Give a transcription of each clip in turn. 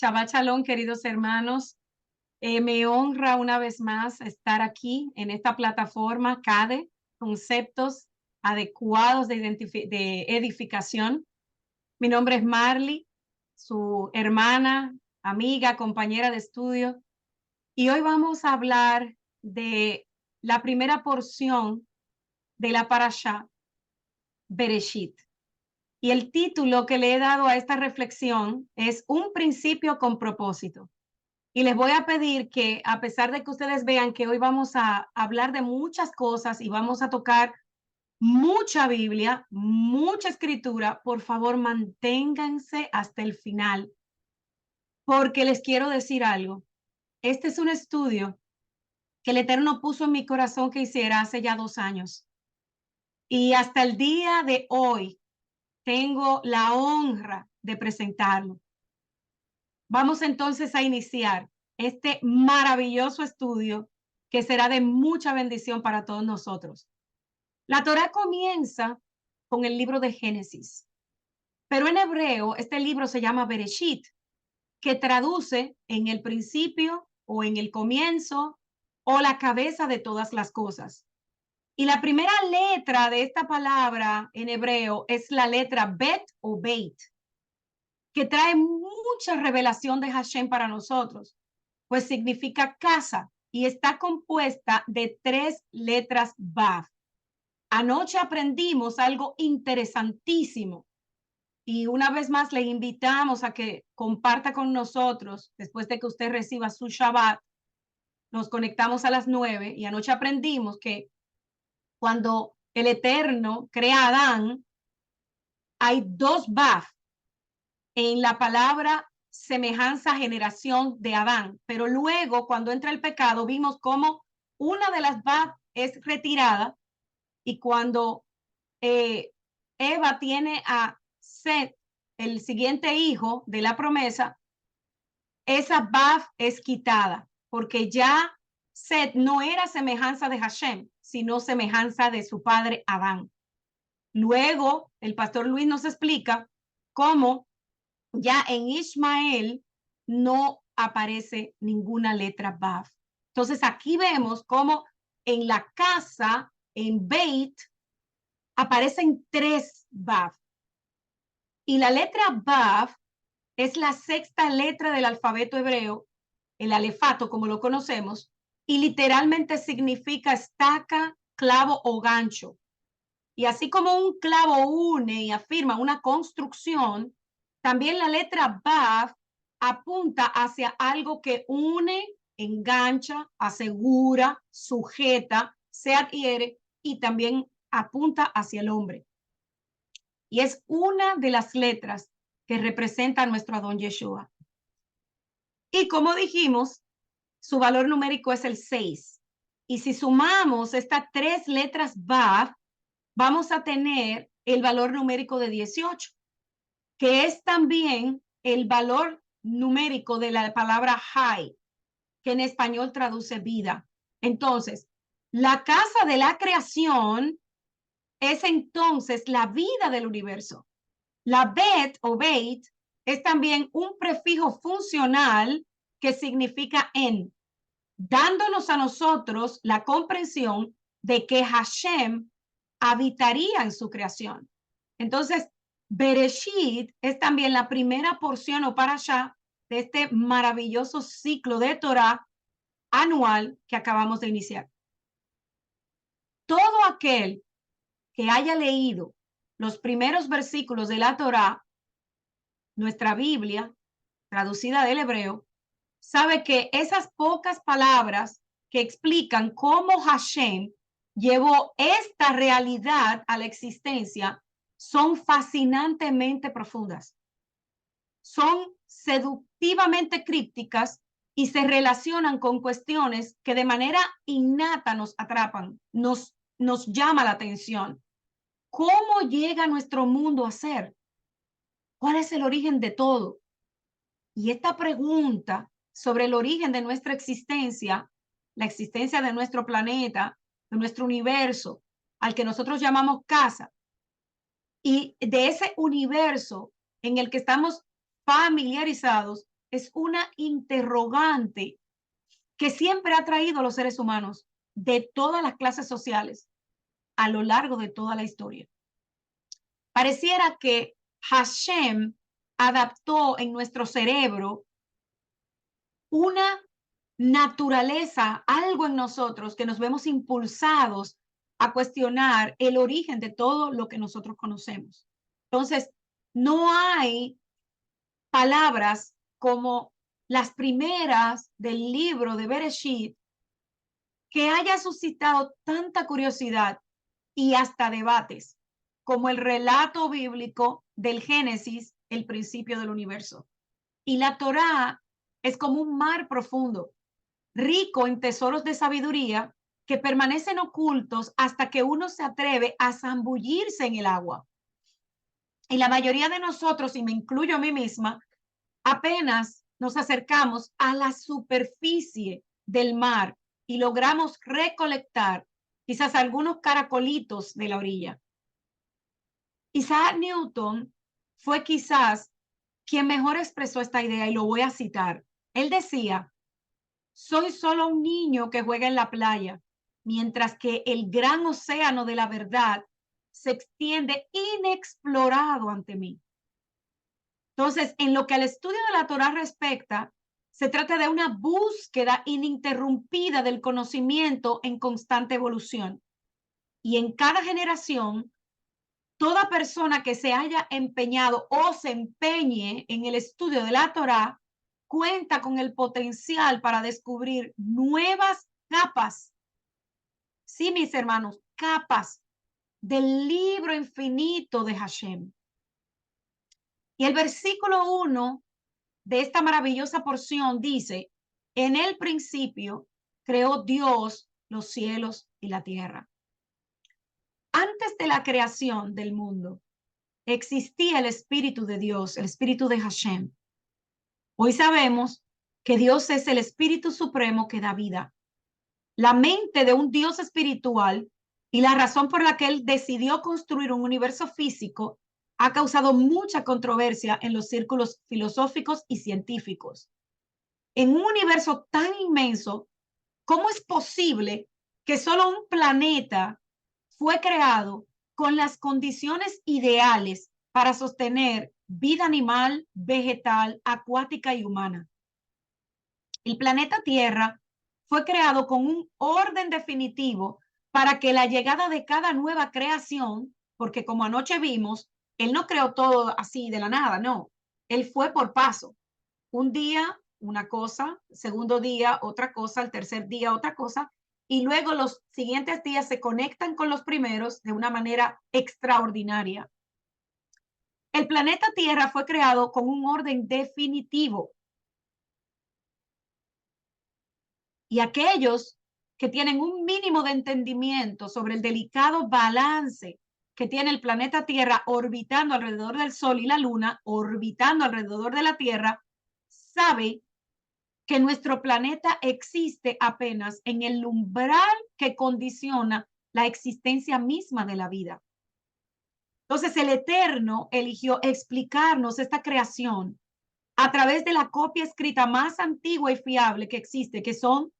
Shabbat Shalom, queridos hermanos. Me honra una vez más estar aquí en esta plataforma CADE, conceptos adecuados de edificación. Mi nombre es Marley, su hermana, amiga, compañera de estudio, y hoy vamos a hablar de la primera porción de la parashá Bereshit. Y el título que le he dado a esta reflexión es Un principio con propósito. Y les voy a pedir que, a pesar de que ustedes vean que hoy vamos a hablar de muchas cosas y vamos a tocar mucha Biblia, mucha escritura, por favor manténganse hasta el final, porque les quiero decir algo. Este es un estudio que el Eterno puso en mi corazón que hiciera hace ya 2 años. Y hasta el día de hoy tengo la honra de presentarlo. Vamos entonces a iniciar este maravilloso estudio que será de mucha bendición para todos nosotros. La Torá comienza con el libro de Génesis, pero en hebreo este libro se llama Bereshit, que traduce en el principio o en el comienzo o la cabeza de todas las cosas. Y la primera letra de esta palabra en hebreo es la letra Bet o Beit, que trae mucha revelación de Hashem para nosotros, pues significa casa y está compuesta de 3 letras Vav. Anoche aprendimos algo interesantísimo y una vez más le invitamos a que comparta con nosotros después de que usted reciba su Shabbat. Nos conectamos a las 9 y anoche aprendimos que cuando el Eterno crea a Adán, hay 2 Vav en la palabra semejanza, generación de Adán, pero luego cuando entra el pecado vimos cómo una de las Vav es retirada y cuando Eva tiene a Set, el siguiente hijo de la promesa, esa Vav es quitada porque ya Set no era semejanza de Hashem, sino semejanza de su padre Adán. Luego el pastor Luis nos explica cómo ya en Ismael no aparece ninguna letra Vav. Entonces aquí vemos cómo en la casa, en Beit, aparecen 3 Vav. Y la letra Vav es la 6ª letra del alfabeto hebreo, el alefato como lo conocemos, y literalmente significa estaca, clavo o gancho. Y así como un clavo une y afirma una construcción, también la letra Vav apunta hacia algo que une, engancha, asegura, sujeta, se adhiere y también apunta hacia el hombre. Y es una de las letras que representa a nuestro Adón Yeshua. Y como dijimos, su valor numérico es el 6. Y si sumamos estas 3 letras Vav, vamos a tener el valor numérico de 18, que es también el valor numérico de la palabra Hay, que en español traduce vida. Entonces, la casa de la creación es entonces la vida del universo. La Bet o Beit es también un prefijo funcional que significa en, dándonos a nosotros la comprensión de que Hashem habitaría en su creación. Entonces, Bereshit es también la primera porción o parashá de este maravilloso ciclo de Torah anual que acabamos de iniciar. Todo aquel que haya leído los primeros versículos de la Torah, nuestra Biblia, traducida del hebreo, sabe que esas pocas palabras que explican cómo Hashem llevó esta realidad a la existencia son fascinantemente profundas. Son seductivamente crípticas y se relacionan con cuestiones que de manera innata nos atrapan, nos llama la atención. ¿Cómo llega nuestro mundo a ser? ¿Cuál es el origen de todo? Y esta pregunta sobre el origen de nuestra existencia, la existencia de nuestro planeta, de nuestro universo, al que nosotros llamamos casa, y de ese universo en el que estamos familiarizados, es una interrogante que siempre ha traído a los seres humanos de todas las clases sociales a lo largo de toda la historia. Pareciera que Hashem adaptó en nuestro cerebro una naturaleza, algo en nosotros que nos vemos impulsados a cuestionar el origen de todo lo que nosotros conocemos. Entonces, no hay palabras como las primeras del libro de Bereshit que haya suscitado tanta curiosidad y hasta debates como el relato bíblico del Génesis, el principio del universo. Y la Torá es como un mar profundo, rico en tesoros de sabiduría que permanecen ocultos hasta que uno se atreve a zambullirse en el agua. Y la mayoría de nosotros, y me incluyo a mí misma, apenas nos acercamos a la superficie del mar y logramos recolectar quizás algunos caracolitos de la orilla. Isaac Newton fue quizás quien mejor expresó esta idea y lo voy a citar. Él decía: soy solo un niño que juega en la playa, mientras que el gran océano de la verdad se extiende inexplorado ante mí. Entonces, en lo que al estudio de la Torá respecta, se trata de una búsqueda ininterrumpida del conocimiento en constante evolución. Y en cada generación, toda persona que se haya empeñado o se empeñe en el estudio de la Torá cuenta con el potencial para descubrir nuevas capas, sí, mis hermanos, capas del libro infinito de Hashem. Y el versículo 1 de esta maravillosa porción dice: en el principio creó Dios los cielos y la tierra. Antes de la creación del mundo, existía el Espíritu de Dios, el Espíritu de Hashem. Hoy sabemos que Dios es el Espíritu Supremo que da vida. La mente de un Dios espiritual y la razón por la que Él decidió construir un universo físico ha causado mucha controversia en los círculos filosóficos y científicos. En un universo tan inmenso, ¿cómo es posible que solo un planeta fue creado con las condiciones ideales para sostener vida animal, vegetal, acuática y humana? El planeta Tierra fue creado con un orden definitivo para que la llegada de cada nueva creación, porque como anoche vimos, Él no creó todo así de la nada, no. Él fue por paso. Un día una cosa, segundo día otra cosa, el tercer día otra cosa, y luego los siguientes días se conectan con los primeros de una manera extraordinaria. El planeta Tierra fue creado con un orden definitivo. Y aquellos que tienen un mínimo de entendimiento sobre el delicado balance que tiene el planeta Tierra orbitando alrededor del Sol y la Luna, orbitando alrededor de la Tierra, sabe que nuestro planeta existe apenas en el umbral que condiciona la existencia misma de la vida. Entonces el Eterno eligió explicarnos esta creación a través de la copia escrita más antigua y fiable que existe, que son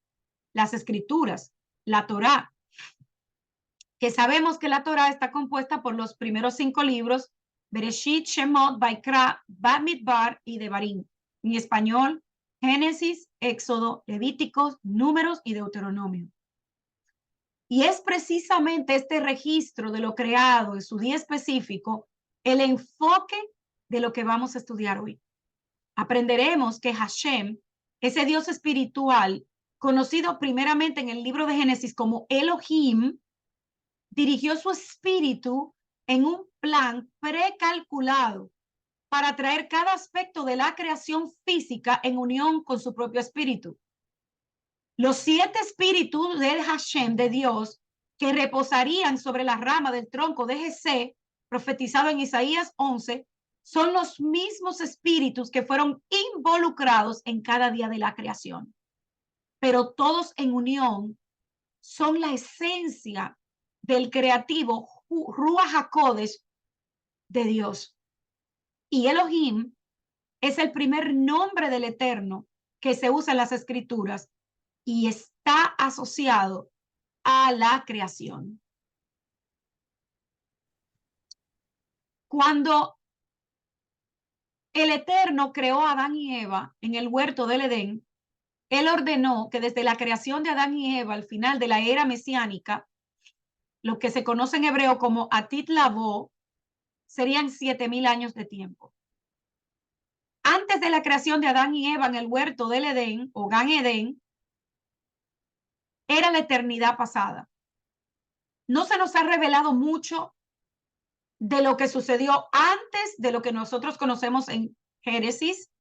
las escrituras, la Torá, que sabemos que la Torá está compuesta por los primeros 5 libros: Bereshit, Shemot, Vaikra, Bamidbar y Devarim. En español, Génesis, Éxodo, Levíticos, Números y Deuteronomio. Y es precisamente este registro de lo creado en su día específico el enfoque de lo que vamos a estudiar hoy. Aprenderemos que Hashem, ese Dios espiritual, conocido primeramente en el libro de Génesis como Elohim, dirigió su espíritu en un plan precalculado para traer cada aspecto de la creación física en unión con su propio espíritu. Los 7 espíritus del Hashem, de Dios, que reposarían sobre la rama del tronco de Jesé, profetizado en Isaías 11, son los mismos espíritus que fueron involucrados en cada día de la creación. Pero todos en unión son la esencia del creativo Ruach HaKodesh de Dios. Y Elohim es el primer nombre del Eterno que se usa en las Escrituras y está asociado a la creación. Cuando el Eterno creó a Adán y Eva en el huerto del Edén, Él ordenó que desde la creación de Adán y Eva al final de la era mesiánica, lo que se conoce en hebreo como Atit Lavó, serían 7,000 años de tiempo. Antes de la creación de Adán y Eva en el huerto del Edén o Gan Edén, era la eternidad pasada. No se nos ha revelado mucho de lo que sucedió antes de lo que nosotros conocemos en Génesis,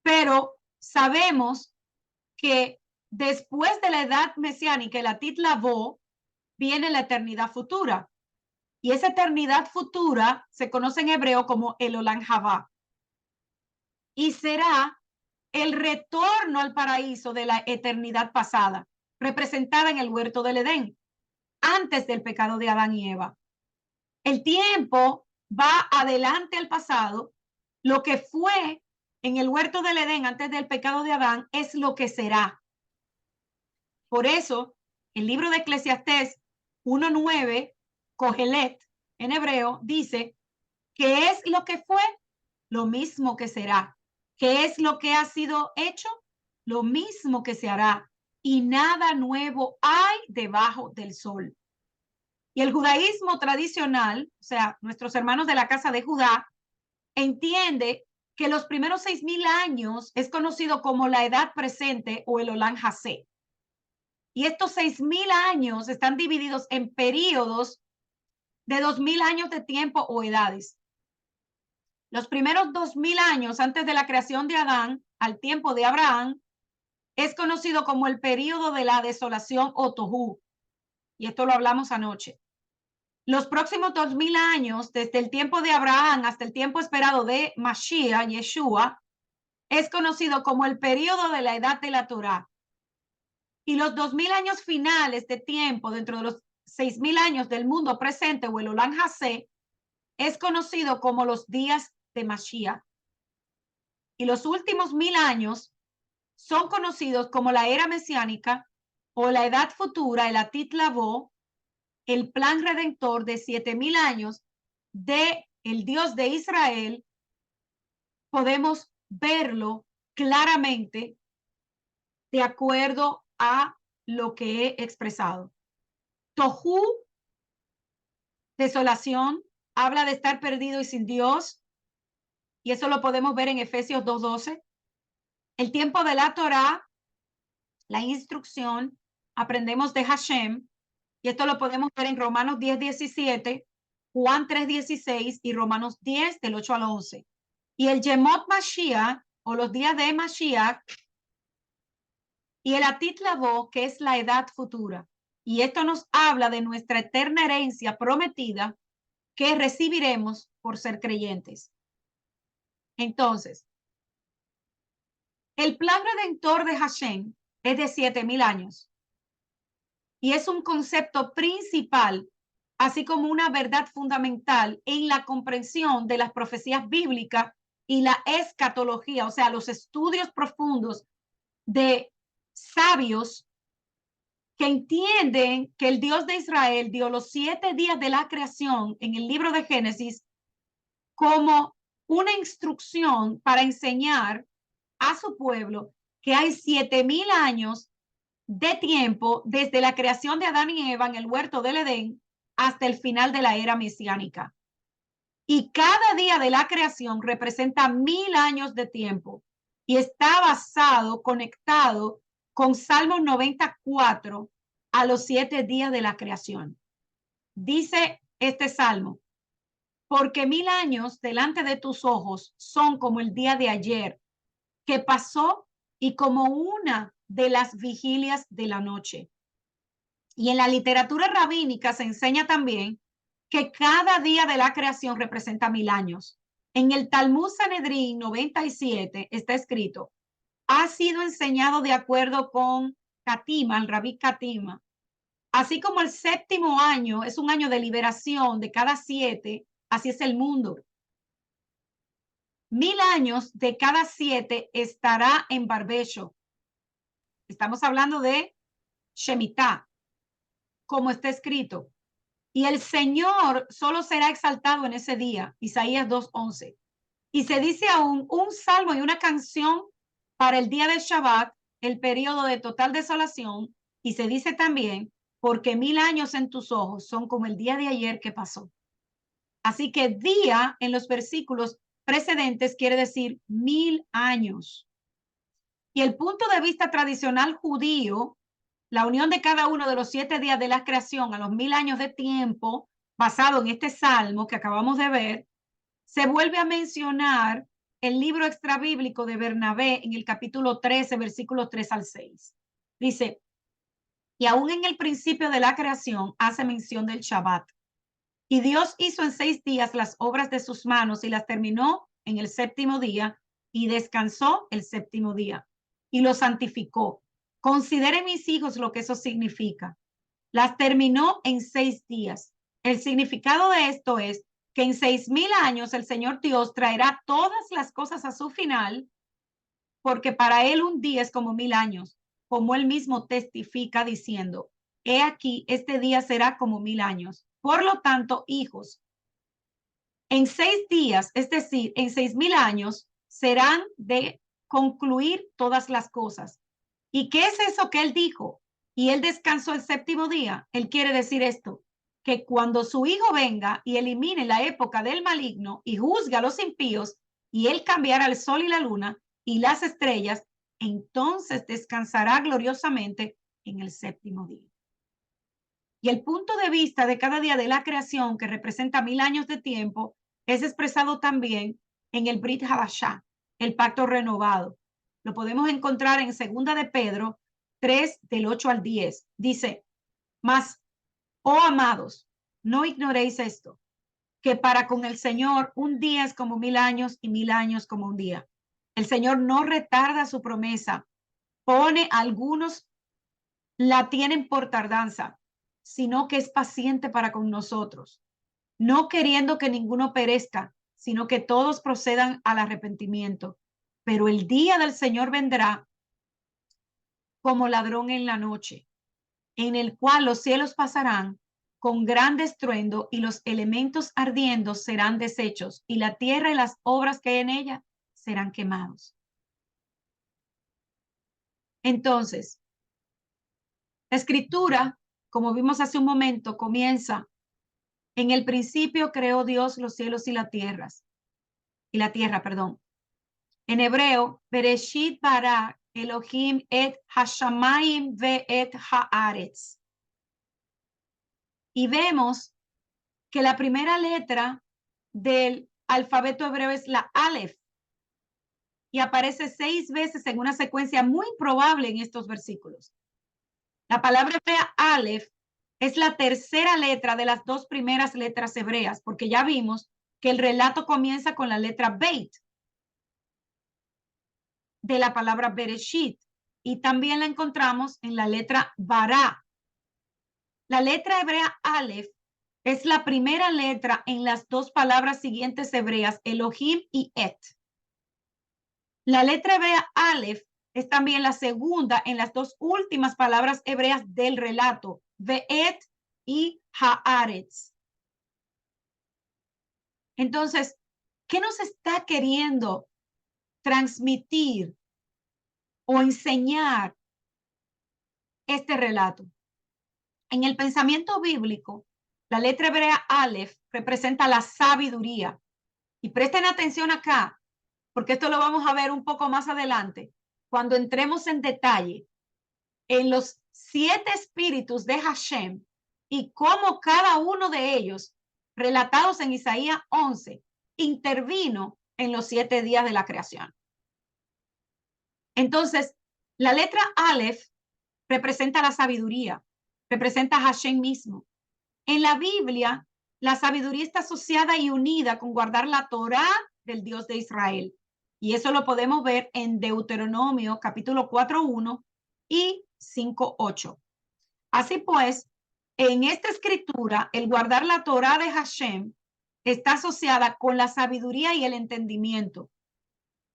pero sabemos que después de la edad mesiánica, el Atit Lavó, viene la eternidad futura. Y esa eternidad futura se conoce en hebreo como el Olam Habá. Y será el retorno al paraíso de la eternidad pasada, representada en el huerto del Edén, antes del pecado de Adán y Eva. El tiempo va adelante al pasado. Lo que fue en el huerto del Edén antes del pecado de Adán es lo que será. Por eso, el libro de Eclesiastés 1:9, Kohelet, en hebreo, dice, ¿qué es lo que fue? Lo mismo que será. ¿Qué es lo que ha sido hecho? Lo mismo que se hará. Y nada nuevo hay debajo del sol. Y el judaísmo tradicional, o sea, nuestros hermanos de la casa de Judá, entiende que los primeros 6,000 años es conocido como la edad presente o el Olam Hasé. Y estos 6,000 años están divididos en periodos de 2,000 años de tiempo o edades. Los primeros 2,000 años antes de la creación de Adán, al tiempo de Abraham, es conocido como el periodo de la desolación o tohu. Y esto lo hablamos anoche. Los próximos 2,000 años, desde el tiempo de Abraham hasta el tiempo esperado de Mashiach, Yeshua, es conocido como el periodo de la edad de la Torá. Y los 2,000 años finales de tiempo, dentro de los 6,000 años del mundo presente o el Olam Hasé, es conocido como los días de Mashiach. Y los últimos 1,000 años son conocidos como la era mesiánica o la edad futura, el Atit Lavó, el plan redentor de 7,000 años de el Dios de Israel. Podemos verlo claramente de acuerdo a lo que he expresado. Tohu, desolación, habla de estar perdido y sin Dios, y eso lo podemos ver en Efesios 2:12. El tiempo de la Torá, la instrucción, aprendemos de Hashem, y esto lo podemos ver en Romanos 10:17, Juan 3:16 y Romanos 10 del 8 al 11. Y el Yemot Mashiach, o los días de Mashiach, y el Atit Lavó, que es la edad futura. Y esto nos habla de nuestra eterna herencia prometida que recibiremos por ser creyentes. Entonces, el plan redentor de Hashem es de 7,000 años y es un concepto principal, así como una verdad fundamental en la comprensión de las profecías bíblicas y la escatología, o sea, los estudios profundos de sabios que entienden que el Dios de Israel dio los 7 días de la creación en el libro de Génesis como una instrucción para enseñar a su pueblo que hay 7,000 años de tiempo desde la creación de Adán y Eva en el huerto del Edén hasta el final de la era mesiánica. Y cada día de la creación representa 1,000 años de tiempo y está basado, conectado con Salmo 94 a los 7 días de la creación. Dice este salmo, porque 1,000 años delante de tus ojos son como el día de ayer que pasó y como una de las vigilias de la noche. Y en la literatura rabínica se enseña también que cada día de la creación representa 1,000 años. En el Talmud Sanedrín 97 está escrito, ha sido enseñado de acuerdo con Katima, el rabí Katima. Así como el 7º año es un año de liberación de cada 7, así es el mundo. 1000 años de cada 7 estará en barbecho. Estamos hablando de Shemitah, como está escrito. Y el Señor solo será exaltado en ese día. Isaías 2:11. Y se dice aún un salmo y una canción para el día del Shabbat, el periodo de total desolación. Y se dice también, porque 1000 años en tus ojos son como el día de ayer que pasó. Así que día en los versículos precedentes quiere decir 1000 años. Y el punto de vista tradicional judío, la unión de cada uno de los 7 días de la creación a los 1000 años de tiempo, basado en este salmo que acabamos de ver, se vuelve a mencionar el libro extrabíblico de Bernabé en el capítulo 13, versículos 3 al 6. Dice, y aún en el principio de la creación hace mención del Shabbat. Y Dios hizo en 6 días las obras de sus manos y las terminó en el séptimo día y descansó el séptimo día y lo santificó. Consideren mis hijos lo que eso significa. Las terminó en 6 días. El significado de esto es que en 6000 años el Señor Dios traerá todas las cosas a su final, porque para él un día es como 1000 años, como él mismo testifica diciendo, he aquí, este día será como 1000 años. Por lo tanto, hijos, en 6 días, es decir, en 6000 años, serán de concluir todas las cosas. ¿Y qué es eso que él dijo? Y él descansó el séptimo día. Él quiere decir esto, que cuando su hijo venga y elimine la época del maligno y juzgue a los impíos, y él cambiará el sol y la luna y las estrellas, entonces descansará gloriosamente en el séptimo día. Y el punto de vista de cada día de la creación, que representa 1000 años de tiempo, es expresado también en el Brit Hadashah, el pacto renovado. Lo podemos encontrar en 2 de Pedro 3, del 8 al 10. Dice, mas, oh amados, no ignoréis esto, que para con el Señor un día es como 1000 años y 1000 años como un día. El Señor no retarda su promesa, pone a algunos, la tienen por tardanza, sino que es paciente para con nosotros, no queriendo que ninguno perezca, sino que todos procedan al arrepentimiento. Pero el día del Señor vendrá como ladrón en la noche, en el cual los cielos pasarán con gran estruendo y los elementos ardiendo serán deshechos y la tierra y las obras que hay en ella serán quemados. Entonces, la escritura, como vimos hace un momento, comienza: en el principio creó Dios los cielos y la tierra, perdón. En hebreo, Bereshit bara Elohim et hashamayim ve et haaretz. Y vemos que la primera letra del alfabeto hebreo es la Aleph y aparece 6 veces en una secuencia muy probable en estos versículos. La palabra hebrea Aleph es la tercera letra de las 2 primeras letras hebreas, porque ya vimos que el relato comienza con la letra Beit de la palabra Bereshit y también la encontramos en la letra Bará. La letra hebrea Aleph es la primera letra en las 2 palabras siguientes hebreas, Elohim y Et. La letra hebrea Aleph es también la segunda en las 2 últimas palabras hebreas del relato, Ve'et y Haaretz. Entonces, ¿qué nos está queriendo transmitir o enseñar este relato? En el pensamiento bíblico, la letra hebrea Aleph representa la sabiduría. Y presten atención acá, porque esto lo vamos a ver un poco más adelante, cuando entremos en detalle en los 7 espíritus de Hashem y cómo cada uno de ellos, relatados en Isaías 11, intervino en los 7 días de la creación. Entonces, la letra Aleph representa la sabiduría, representa a Hashem mismo. En la Biblia, la sabiduría está asociada y unida con guardar la Torá del Dios de Israel. Y eso lo podemos ver en Deuteronomio capítulo 4:1 y 5:8. Así pues, en esta escritura, el guardar la Torá de Hashem está asociada con la sabiduría y el entendimiento.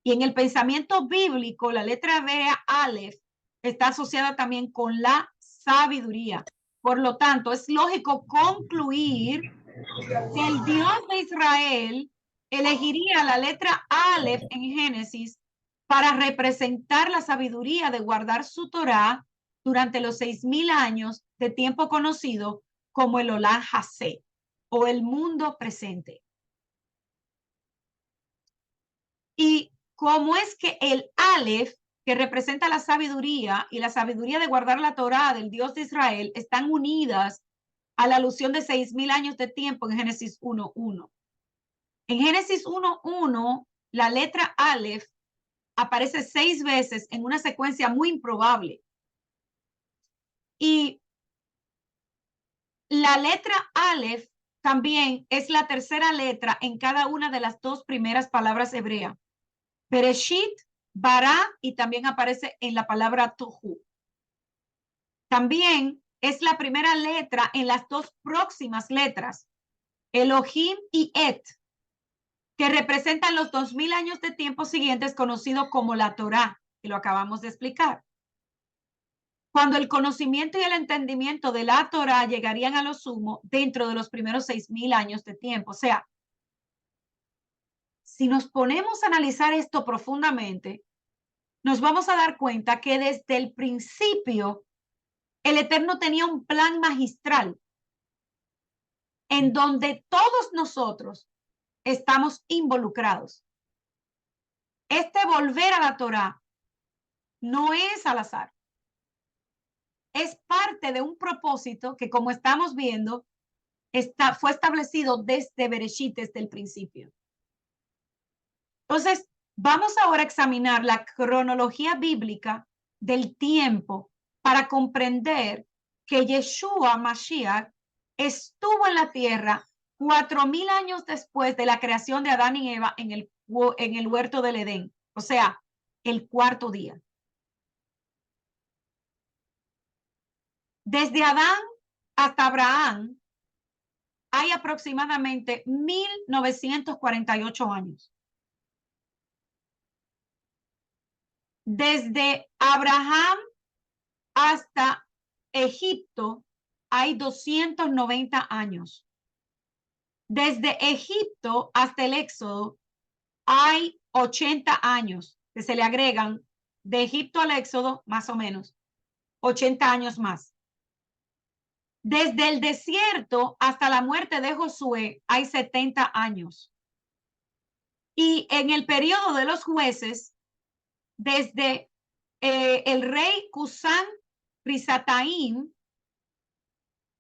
Y en el pensamiento bíblico, la letra hebrea Aleph está asociada también con la sabiduría. Por lo tanto, es lógico concluir que el Dios de Israel elegiría la letra Aleph en Génesis para representar la sabiduría de guardar su Torá durante los 6,000 años de tiempo conocido como el Olam Hasé o el mundo presente. Y cómo es que el Aleph, que representa la sabiduría y la sabiduría de guardar la Torá del Dios de Israel, están unidas a la alusión de 6,000 años de tiempo en Génesis 1:1. En Génesis 1:1, la letra Aleph aparece 6 veces en una secuencia muy improbable. Y la letra Aleph también es la tercera letra en cada una de las 2 primeras palabras hebreas. Bereshit, Bara, y también aparece en la palabra Tohu. También es la primera letra en las 2 próximas letras, Elohim y Et, que representan los 2,000 años de tiempo siguientes, conocido como la Torá, que lo acabamos de explicar. Cuando el conocimiento y el entendimiento de la Torá llegarían a lo sumo dentro de los primeros 6,000 años de tiempo. O sea, si nos ponemos a analizar esto profundamente, nos vamos a dar cuenta que desde el principio el Eterno tenía un plan magistral en donde todos nosotros estamos involucrados. Este volver a la Torá no es al azar. Es parte de un propósito que, como estamos viendo, fue establecido desde Bereshit, desde el principio. Entonces, vamos ahora a examinar la cronología bíblica del tiempo para comprender que Yeshua Mashiach estuvo en la tierra 4,000 años después de la creación de Adán y Eva en el huerto del Edén, o sea, el cuarto día. Desde Adán hasta Abraham hay aproximadamente 1,948 años. Desde Abraham hasta Egipto hay 290 años. Desde Egipto hasta el Éxodo hay 80 años que se le agregan de Egipto al Éxodo, más o menos, 80 años más. Desde el desierto hasta la muerte de Josué hay 70 años. Y en el periodo de los jueces, desde el rey Cusán Risataim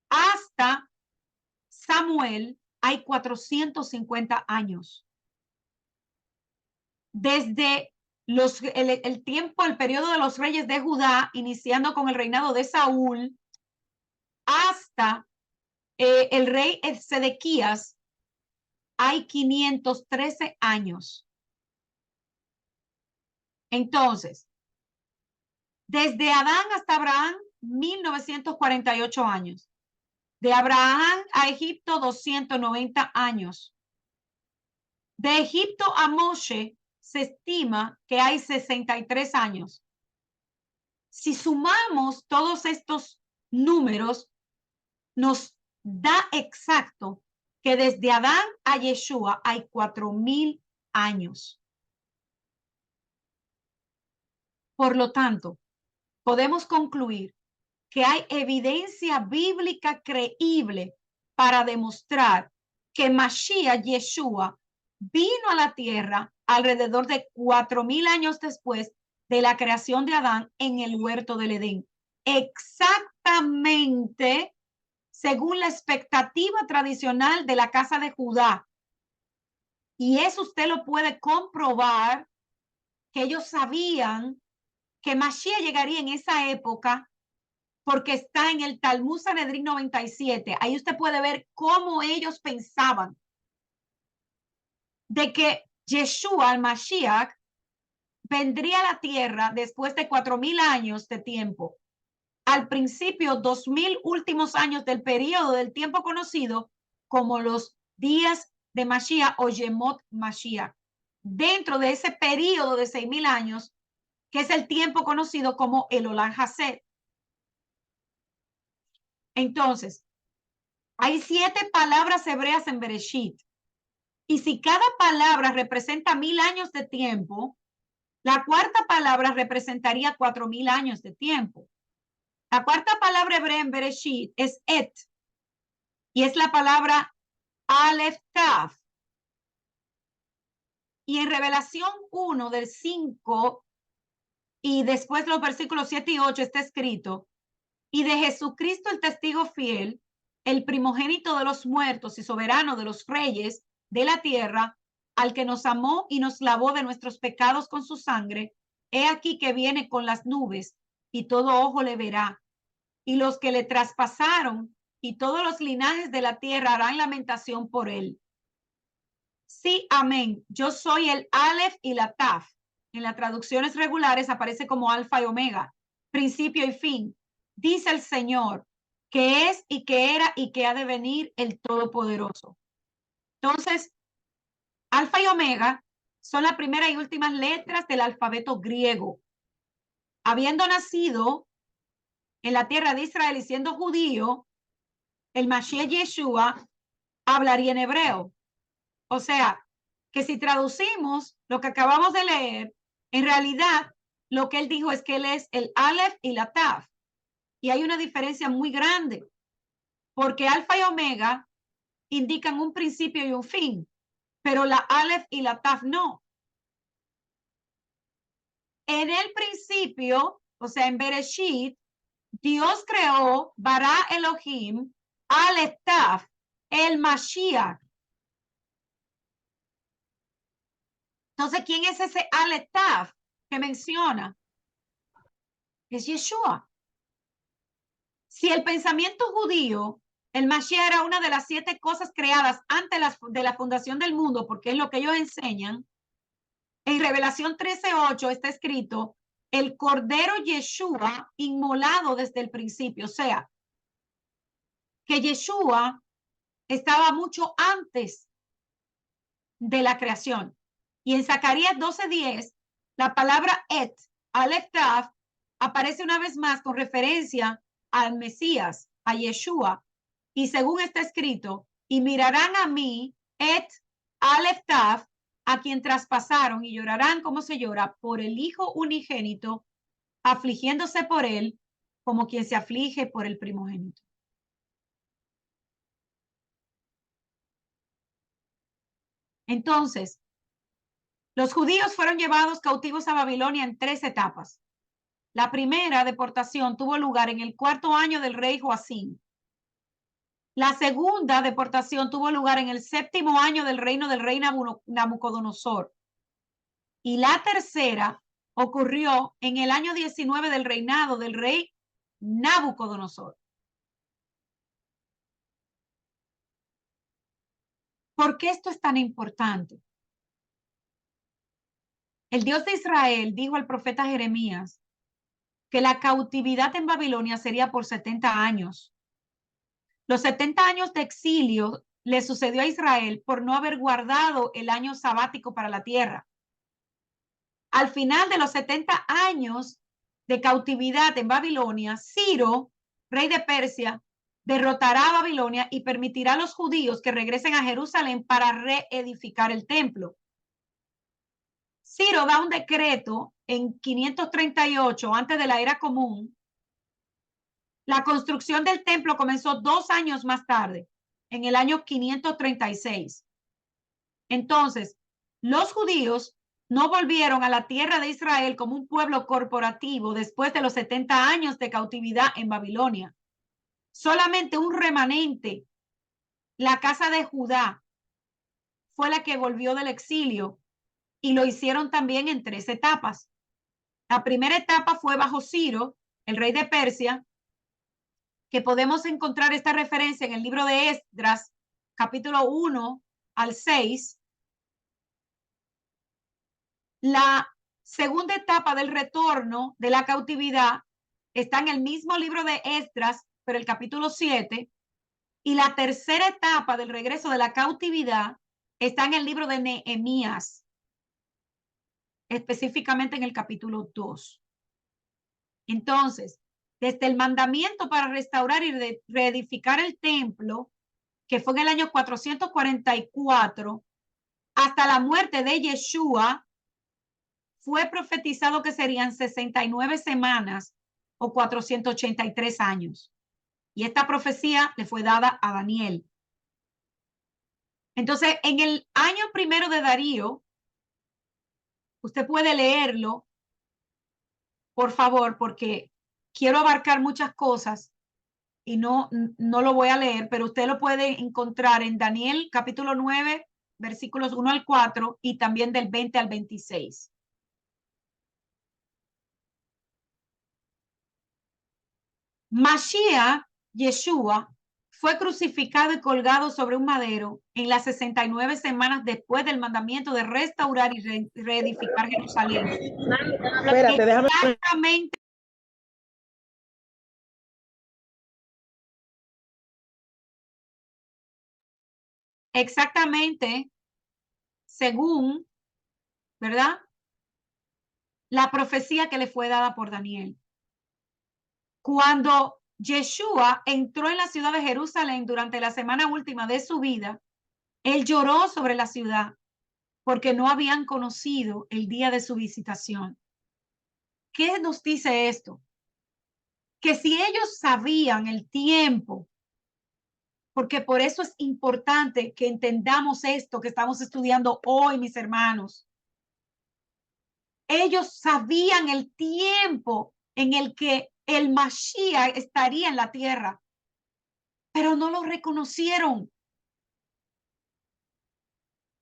hasta Samuel hay 450 años. Desde el tiempo, el periodo de los reyes de Judá, iniciando con el reinado de Saúl, hasta el rey Sedequías, hay 513 años. Entonces, desde Adán hasta Abraham, 1,948 años. De Abraham a Egipto, 290 años. De Egipto a Moshe, se estima que hay 63 años. Si sumamos todos estos números, nos da exacto que desde Adán a Yeshua hay 4,000 años. Por lo tanto, podemos concluir que hay evidencia bíblica creíble para demostrar que Mashiach Yeshua vino a la tierra alrededor de 4,000 años después de la creación de Adán en el huerto del Edén. Exactamente según la expectativa tradicional de la casa de Judá. Y eso usted lo puede comprobar, que ellos sabían que Mashiach llegaría en esa época porque está en el Talmud Sanedrín 97. Ahí usted puede ver cómo ellos pensaban de que Yeshua, el Mashiach, vendría a la tierra después de 4,000 años de tiempo. Al principio, 2,000 últimos años del periodo del tiempo conocido como los días de Mashiach o Yemot Mashiach. dentro de ese periodo de 6,000 años, que es el tiempo conocido como el Olam Haset. Entonces, hay 7 palabras hebreas en Bereshit. Y si cada palabra representa 1,000 años de tiempo, la cuarta palabra representaría 4,000 años de tiempo. La cuarta palabra hebrea en Bereshit es et, y es la palabra Aleph Tav. Y en Revelación 1 del 5 y después los versículos 7 y 8 está escrito: y de Jesucristo el testigo fiel, el primogénito de los muertos y soberano de los reyes de la tierra, al que nos amó y nos lavó de nuestros pecados con su sangre, he aquí que viene con las nubes, y todo ojo le verá, y los que le traspasaron y todos los linajes de la tierra harán lamentación por él. Sí, amén. Yo soy el Aleph y la Taf. En las traducciones regulares aparece como alfa y omega, principio y fin. Dice el Señor, que es y que era y que ha de venir el Todopoderoso. Entonces, alfa y omega son las primeras y últimas letras del alfabeto griego. Habiendo nacido en la tierra de Israel y siendo judío, el Mashiach Yeshua hablaría en hebreo. O sea, que si traducimos lo que acabamos de leer, en realidad lo que él dijo es que él es el Aleph y la Taf. Y hay una diferencia muy grande, porque alfa y omega indican un principio y un fin, pero la Aleph y la Taf no. En el principio, o sea, en Bereshit, Dios creó Bara Elohim, Aleph Taf, el Mashiach. Entonces, ¿quién es ese Aleph Taf que menciona? Es Yeshua. Si el pensamiento judío, el Mashiach era una de las 7 cosas creadas antes de la fundación del mundo, porque es lo que ellos enseñan, en Revelación 13:8 está escrito, el Cordero Yeshua inmolado desde el principio. O sea, que Yeshua estaba mucho antes de la creación. Y en Zacarías 12:10, la palabra et, Aleph Tav, aparece una vez más con referencia al Mesías, a Yeshua. Y según está escrito, y mirarán a mí, et, Aleph Tav, a quien traspasaron, y llorarán como se llora por el Hijo unigénito, afligiéndose por él como quien se aflige por el primogénito. Entonces, los judíos fueron llevados cautivos a Babilonia en 3 etapas. La primera deportación tuvo lugar en el 4º año del rey Joacim. La segunda deportación tuvo lugar en el 7º año del reino del rey Nabucodonosor. Y la tercera ocurrió en el año 19 del reinado del rey Nabucodonosor. ¿Por qué esto es tan importante? El Dios de Israel dijo al profeta Jeremías que la cautividad en Babilonia sería por 70 años. Los 70 años de exilio le sucedió a Israel por no haber guardado el año sabático para la tierra. Al final de los 70 años de cautividad en Babilonia, Ciro, rey de Persia, derrotará a Babilonia y permitirá a los judíos que regresen a Jerusalén para reedificar el templo. Ciro da un decreto en 538, antes de la era común. La construcción del templo comenzó 2 años más tarde, en el año 536. Entonces, los judíos no volvieron a la tierra de Israel como un pueblo corporativo después de los 70 años de cautividad en Babilonia. Solamente un remanente, la casa de Judá, fue la que volvió del exilio, y lo hicieron también en 3 etapas. La primera etapa fue bajo Ciro, el rey de Persia, que podemos encontrar esta referencia en el libro de Esdras, capítulo 1 al 6. La segunda etapa del retorno de la cautividad está en el mismo libro de Esdras, pero el capítulo 7. Y la tercera etapa del regreso de la cautividad está en el libro de Nehemías. específicamente en el capítulo 2. Entonces, desde el mandamiento para restaurar y reedificar el templo, que fue en el año 444, hasta la muerte de Yeshua, fue profetizado que serían 69 semanas o 483 años. Y esta profecía le fue dada a Daniel. Entonces, en el año primero de Darío, usted puede leerlo, por favor, porque quiero abarcar muchas cosas y no lo voy a leer, pero usted lo puede encontrar en Daniel capítulo 9, versículos 1 al 4 y también del 20 al 26. Mashiach, Yeshua, fue crucificado y colgado sobre un madero en las 69 semanas después del mandamiento de restaurar y reedificar Jerusalén. Espérate, déjame. Exactamente, según, ¿verdad? La profecía que le fue dada por Daniel. Cuando Yeshua entró en la ciudad de Jerusalén durante la semana última de su vida, él lloró sobre la ciudad porque no habían conocido el día de su visitación. ¿Qué nos dice esto? Que si ellos sabían el tiempo, porque por eso es importante que entendamos esto que estamos estudiando hoy, mis hermanos. Ellos sabían el tiempo en el que el Mashiach estaría en la tierra, pero no lo reconocieron.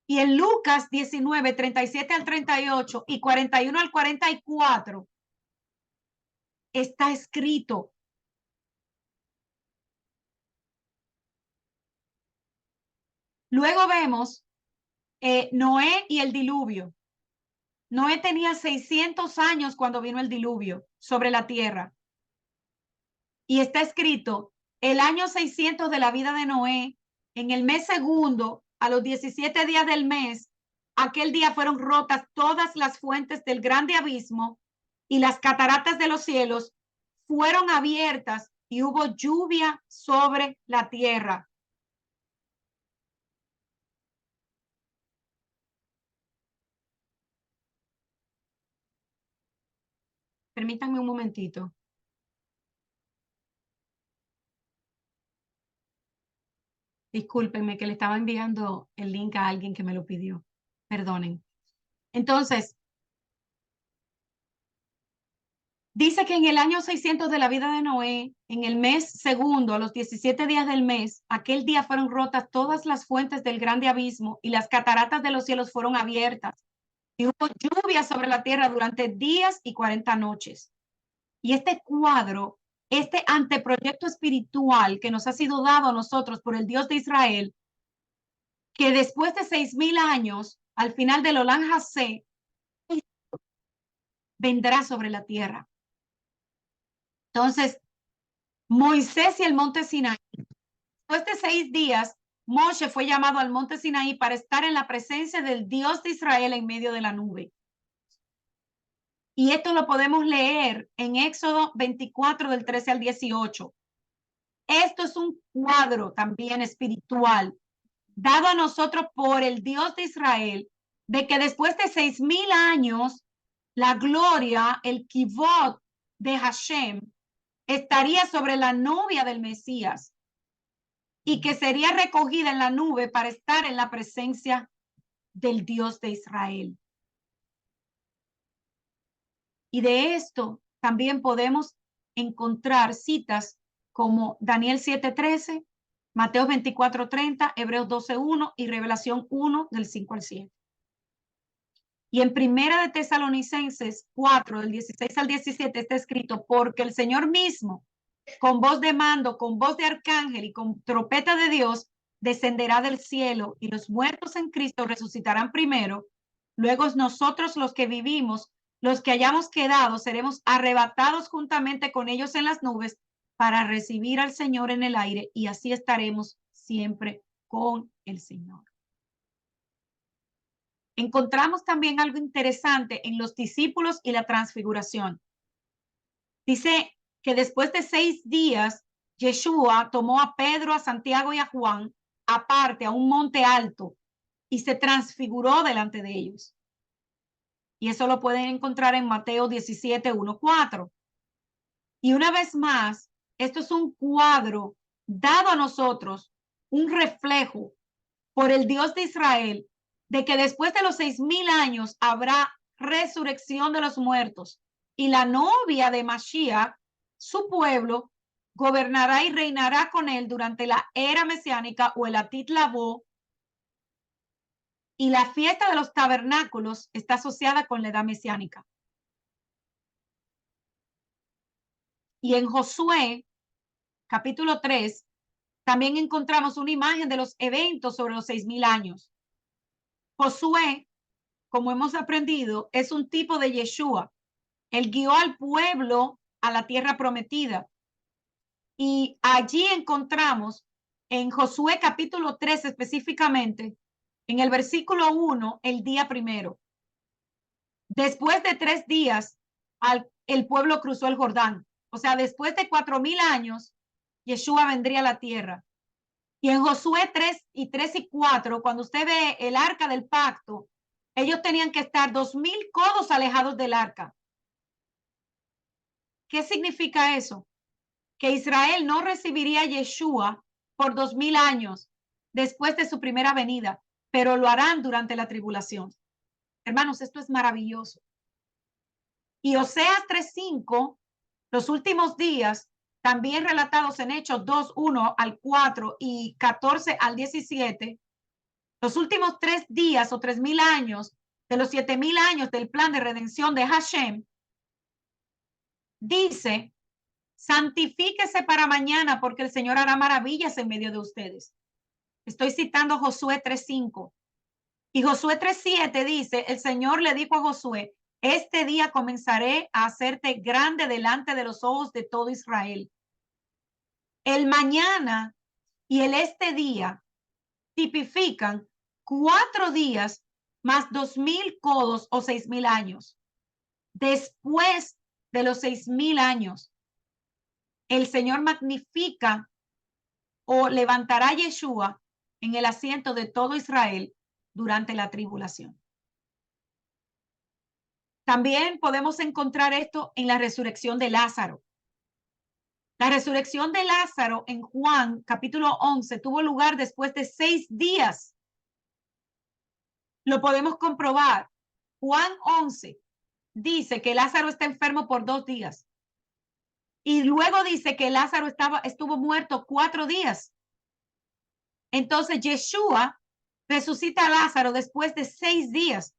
Y en Lucas 19, 37 al 38 y 41 al 44 está escrito. Luego vemos Noé y el diluvio. Noé tenía 600 años cuando vino el diluvio sobre la tierra. Y está escrito, el año 600 de la vida de Noé, en el mes segundo, a los 17 días del mes, aquel día fueron rotas todas las fuentes del grande abismo y las cataratas de los cielos fueron abiertas y hubo lluvia sobre la tierra. Permítanme un momentito. Discúlpenme que le estaba enviando el link a alguien que me lo pidió. Perdonen. Entonces, dice que en el año 600 de la vida de Noé, en el mes segundo, a los 17 días del mes, aquel día fueron rotas todas las fuentes del grande abismo y las cataratas de los cielos fueron abiertas. Y hubo lluvia sobre la tierra durante días y 40 noches. Y este cuadro, este anteproyecto espiritual que nos ha sido dado a nosotros por el Dios de Israel, que después de 6,000 años, al final del Olam Hasé, vendrá sobre la tierra. Entonces, Moisés y el monte Sinaí. Después de 6 días, Moshe fue llamado al monte Sinaí para estar en la presencia del Dios de Israel en medio de la nube. Y esto lo podemos leer en Éxodo 24 del 13 al 18. Esto es un cuadro también espiritual dado a nosotros por el Dios de Israel, de que después de 6,000 años, la gloria, el kivot de Hashem, estaría sobre la novia del Mesías y que sería recogida en la nube para estar en la presencia del Dios de Israel. Y de esto también podemos encontrar citas como Daniel 7:13, Mateo 24:30, Hebreos 12:1 y Revelación 1 del 5 al 7. Y en Primera de Tesalonicenses 4, del 16 al 17 está escrito, porque el Señor mismo, con voz de mando, con voz de arcángel y con trompeta de Dios, descenderá del cielo y los muertos en Cristo resucitarán primero. Luego nosotros los que vivimos, los que hayamos quedado, seremos arrebatados juntamente con ellos en las nubes para recibir al Señor en el aire y así estaremos siempre con el Señor. encontramos también algo interesante en los discípulos y la transfiguración. Dice que después de 6 días, Yeshua tomó a Pedro, a Santiago y a Juan aparte a un monte alto y se transfiguró delante de ellos. Y eso lo pueden encontrar en Mateo 17, 1, 4. Y una vez más, esto es un cuadro dado a nosotros, un reflejo por el Dios de Israel, de que después de los 6,000 años habrá resurrección de los muertos y la novia de Mashiach, su pueblo, gobernará y reinará con él durante la era mesiánica o el Atit Labó, y la fiesta de los tabernáculos está asociada con la edad mesiánica. Y en Josué, capítulo 3, también encontramos una imagen de los eventos sobre los 6,000 años. Josué, como hemos aprendido, es un tipo de Yeshua. Él guió al pueblo a la tierra prometida. Y allí encontramos en Josué capítulo 3 específicamente, en el versículo 1, el día primero. Después de 3 días, el pueblo cruzó el Jordán. O sea, después de 4,000 años, Yeshua vendría a la tierra. Y en Josué 3 y 4, cuando usted ve el arca del pacto, ellos tenían que estar 2,000 codos alejados del arca. ¿Qué significa eso? Que Israel no recibiría a Yeshua por 2,000 años después de su primera venida, pero lo harán durante la tribulación. Hermanos, esto es maravilloso. Y Oseas 3:5, los últimos días, también relatados en Hechos 2:1 al 4 y 14 al 17, los últimos 3 días o 3,000 años de los 7,000 años del plan de redención de Hashem, dice: santifíquese para mañana porque el Señor hará maravillas en medio de ustedes. Estoy citando Josué 3:5. Y Josué 3:7 dice: el Señor le dijo a Josué: este día comenzaré a hacerte grande delante de los ojos de todo Israel. El mañana y el este día tipifican 4 días más 2,000 codos o 6,000 años. Después de los 6,000 años, el Señor magnifica o levantará a Yeshua en el asiento de todo Israel durante la tribulación. También podemos encontrar esto en la resurrección de Lázaro. La resurrección de Lázaro en Juan capítulo 11 tuvo lugar después de 6 días. Lo podemos comprobar. Juan 11 dice que Lázaro está enfermo por 2 días. Y luego dice que Lázaro estuvo muerto 4 días. Entonces Yeshua resucita a Lázaro después de 6 días,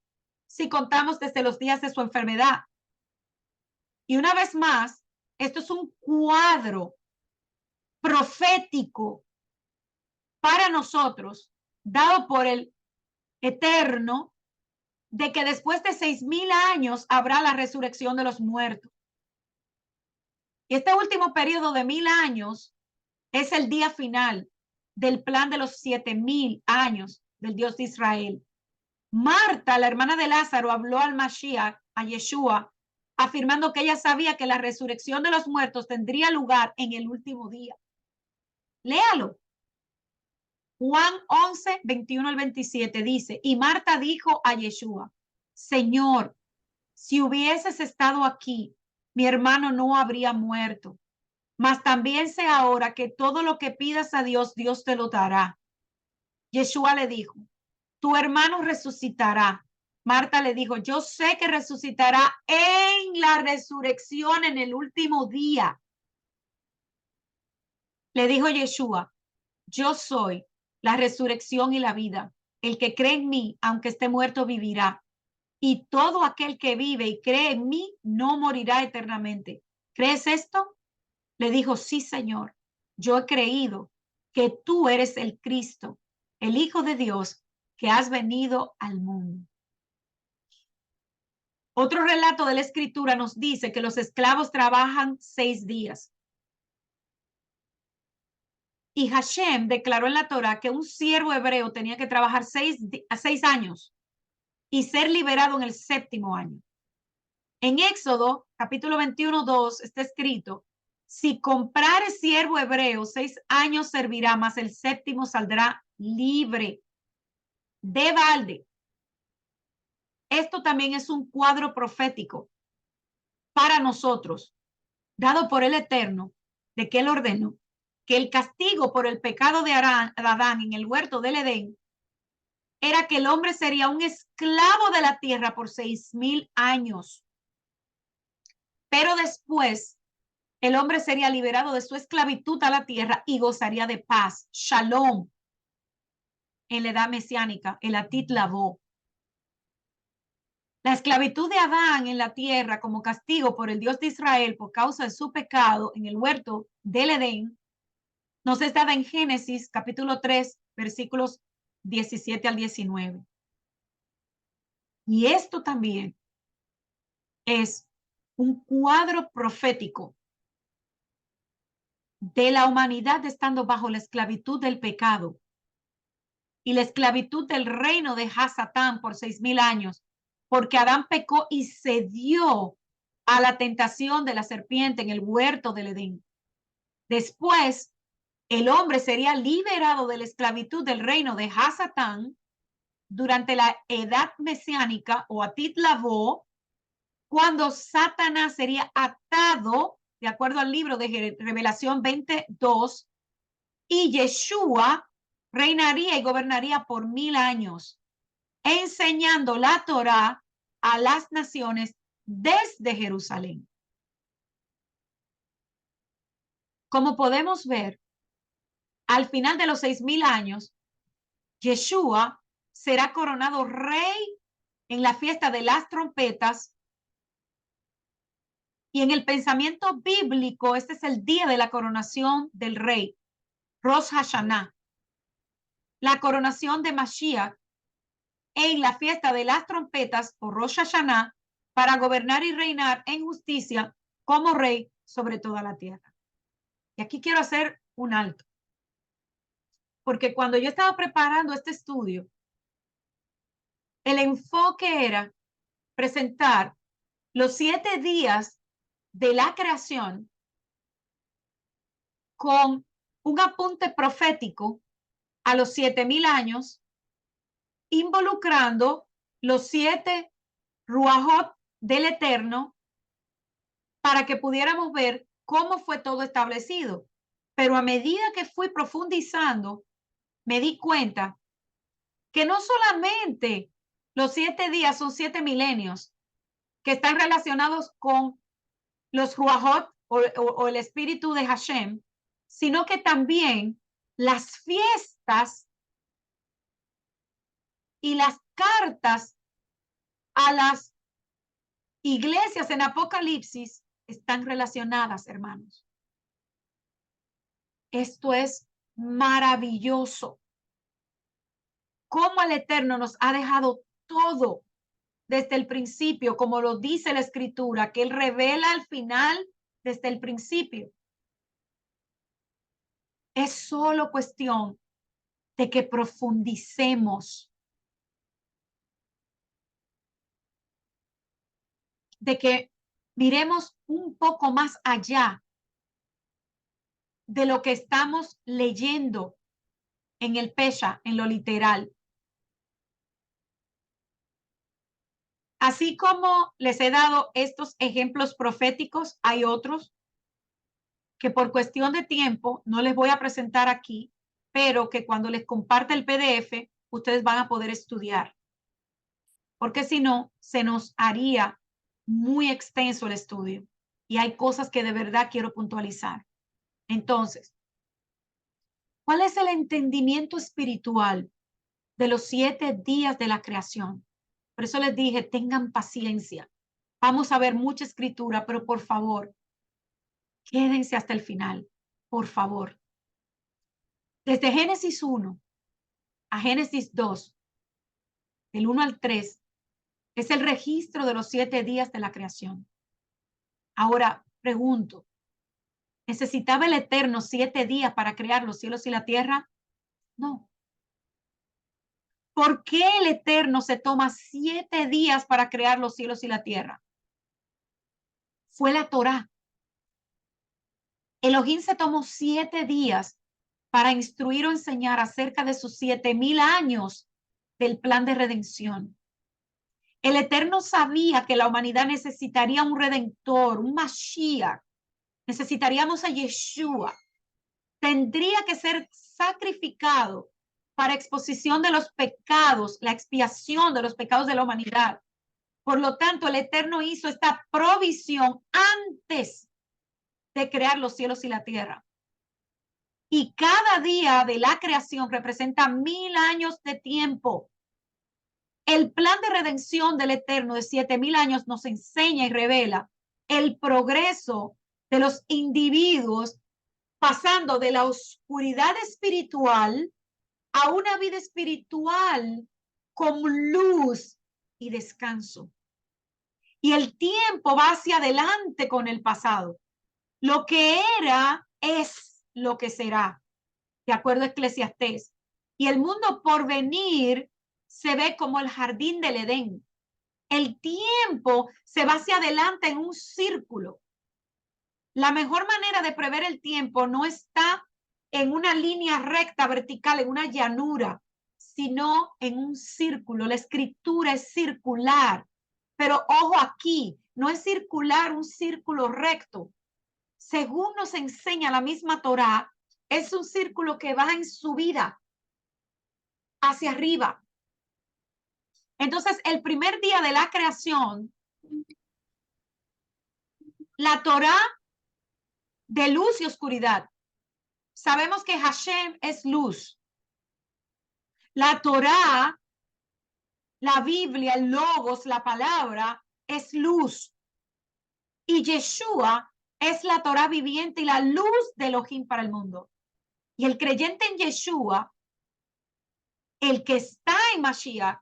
si contamos desde los días de su enfermedad. Y una vez más, esto es un cuadro profético para nosotros, dado por el Eterno, de que después de 6,000 años habrá la resurrección de los muertos. Y este último periodo de 1,000 años es el día final del plan de los 7,000 años del Dios de Israel. Marta, la hermana de Lázaro, habló al Mashiach, a Yeshua, afirmando que ella sabía que la resurrección de los muertos tendría lugar en el último día. Léalo. Juan 11, 21 al 27 dice: y Marta dijo a Yeshua: Señor, si hubieses estado aquí, mi hermano no habría muerto. Mas también sé ahora que todo lo que pidas a Dios, Dios te lo dará. Yeshua le dijo: tu hermano resucitará. Marta le dijo: yo sé que resucitará en la resurrección en el último día. Le dijo Yeshua: yo soy la resurrección y la vida. El que cree en mí, aunque esté muerto, vivirá. Y todo aquel que vive y cree en mí no morirá eternamente. ¿Crees esto? Le dijo: sí, Señor. Yo he creído que tú eres el Cristo, el Hijo de Dios, que has venido al mundo. Otro relato de la Escritura nos dice que los esclavos trabajan 6 días. Y Hashem declaró en la Torah que un siervo hebreo tenía que trabajar 6 años. y ser liberado en el 7º año. En Éxodo, capítulo 21:2, está escrito: si comprare siervo hebreo, 6 años servirá, mas el 7º saldrá libre de balde. Esto también es un cuadro profético para nosotros, dado por el Eterno, de que Él ordenó que el castigo por el pecado de Adán en el huerto del Edén era que el hombre sería un esclavo de la tierra por 6,000 años. Pero después el hombre sería liberado de su esclavitud a la tierra y gozaría de paz, shalom, en la edad mesiánica, el Atit Lavó. La esclavitud de Adán en la tierra como castigo por el Dios de Israel por causa de su pecado en el huerto del Edén nos es dada en Génesis capítulo 3, versículos 17 al 19. Y esto también es un cuadro profético de la humanidad estando bajo la esclavitud del pecado y la esclavitud del reino de Hasatán por 6,000 años, porque Adán pecó y cedió a la tentación de la serpiente en el huerto del Edén. Después, el hombre sería liberado de la esclavitud del reino de Hasatán durante la edad mesiánica o Atit Lavó, cuando Satanás sería atado, de acuerdo al libro de Revelación 22, y Yeshua reinaría y gobernaría por 1,000 años, enseñando la Torá a las naciones desde Jerusalén. Como podemos ver, al final de los 6,000 años, Yeshua será coronado rey en la fiesta de las trompetas. Y en el pensamiento bíblico, este es el día de la coronación del rey, Rosh Hashanah. La coronación de Mashiach en la fiesta de las trompetas o Rosh Hashanah para gobernar y reinar en justicia como rey sobre toda la tierra. Y aquí quiero hacer un alto. Porque cuando yo estaba preparando este estudio, el enfoque era presentar los 7 días de la creación con un apunte profético a los 7,000 años, involucrando los 7 ruajot del Eterno para que pudiéramos ver cómo fue todo establecido. Pero a medida que fui profundizando, me di cuenta que no solamente los 7 días son 7 milenios que están relacionados con los ruajot o el espíritu de Hashem, sino que también las fiestas y las cartas a las iglesias en Apocalipsis están relacionadas, hermanos. Esto es maravilloso. Cómo el Eterno nos ha dejado todo desde el principio, como lo dice la Escritura, que Él revela al final desde el principio. Es solo cuestión de que profundicemos, de que miremos un poco más allá de lo que estamos leyendo en el Pesha, en lo literal. Así como les he dado estos ejemplos proféticos, hay otros que por cuestión de tiempo no les voy a presentar aquí, pero que cuando les comparte el PDF, ustedes van a poder estudiar. Porque si no, se nos haría muy extenso el estudio. Y hay cosas que de verdad quiero puntualizar. Entonces, ¿cuál es el entendimiento espiritual de los 7 días de la creación? Por eso les dije, tengan paciencia. Vamos a ver mucha escritura, pero por favor, quédense hasta el final, por favor. Desde Génesis 1 a Génesis 2, del 1 al 3, es el registro de los 7 días de la creación. Ahora, pregunto, ¿necesitaba el Eterno 7 días para crear los cielos y la tierra? No. ¿Por qué el Eterno se toma 7 días para crear los cielos y la tierra? Fue la Torá. Elohim se tomó 7 días para instruir o enseñar acerca de sus 7,000 años del plan de redención. El Eterno sabía que la humanidad necesitaría un redentor, un Mashiach. Necesitaríamos a Yeshua. Tendría que ser sacrificado para exposición de los pecados, la expiación de los pecados de la humanidad. Por lo tanto, el Eterno hizo esta provisión antes de crear los cielos y la tierra. Y cada día de la creación representa 1,000 años de tiempo. El plan de redención del Eterno de 7,000 años nos enseña y revela el progreso de los individuos pasando de la oscuridad espiritual a una vida espiritual con luz y descanso. Y el tiempo va hacia adelante con el pasado. Lo que era es lo que será, de acuerdo a Eclesiastés. Y el mundo por venir se ve como el jardín del Edén. El tiempo se va hacia adelante en un círculo. La mejor manera de prever el tiempo no está en una línea recta, vertical, en una llanura, sino en un círculo. La escritura es circular, pero ojo aquí, no es circular un círculo recto. Según nos enseña la misma Torá, es un círculo que va en subida hacia arriba. Entonces, el primer día de la creación, la Torá de luz y oscuridad. Sabemos que Hashem es luz. La Torá, la Biblia, el Logos, la palabra, es luz. Y Yeshua es la Torá viviente y la luz de Elohim para el mundo. Y el creyente en Yeshua, el que está en Mashiach,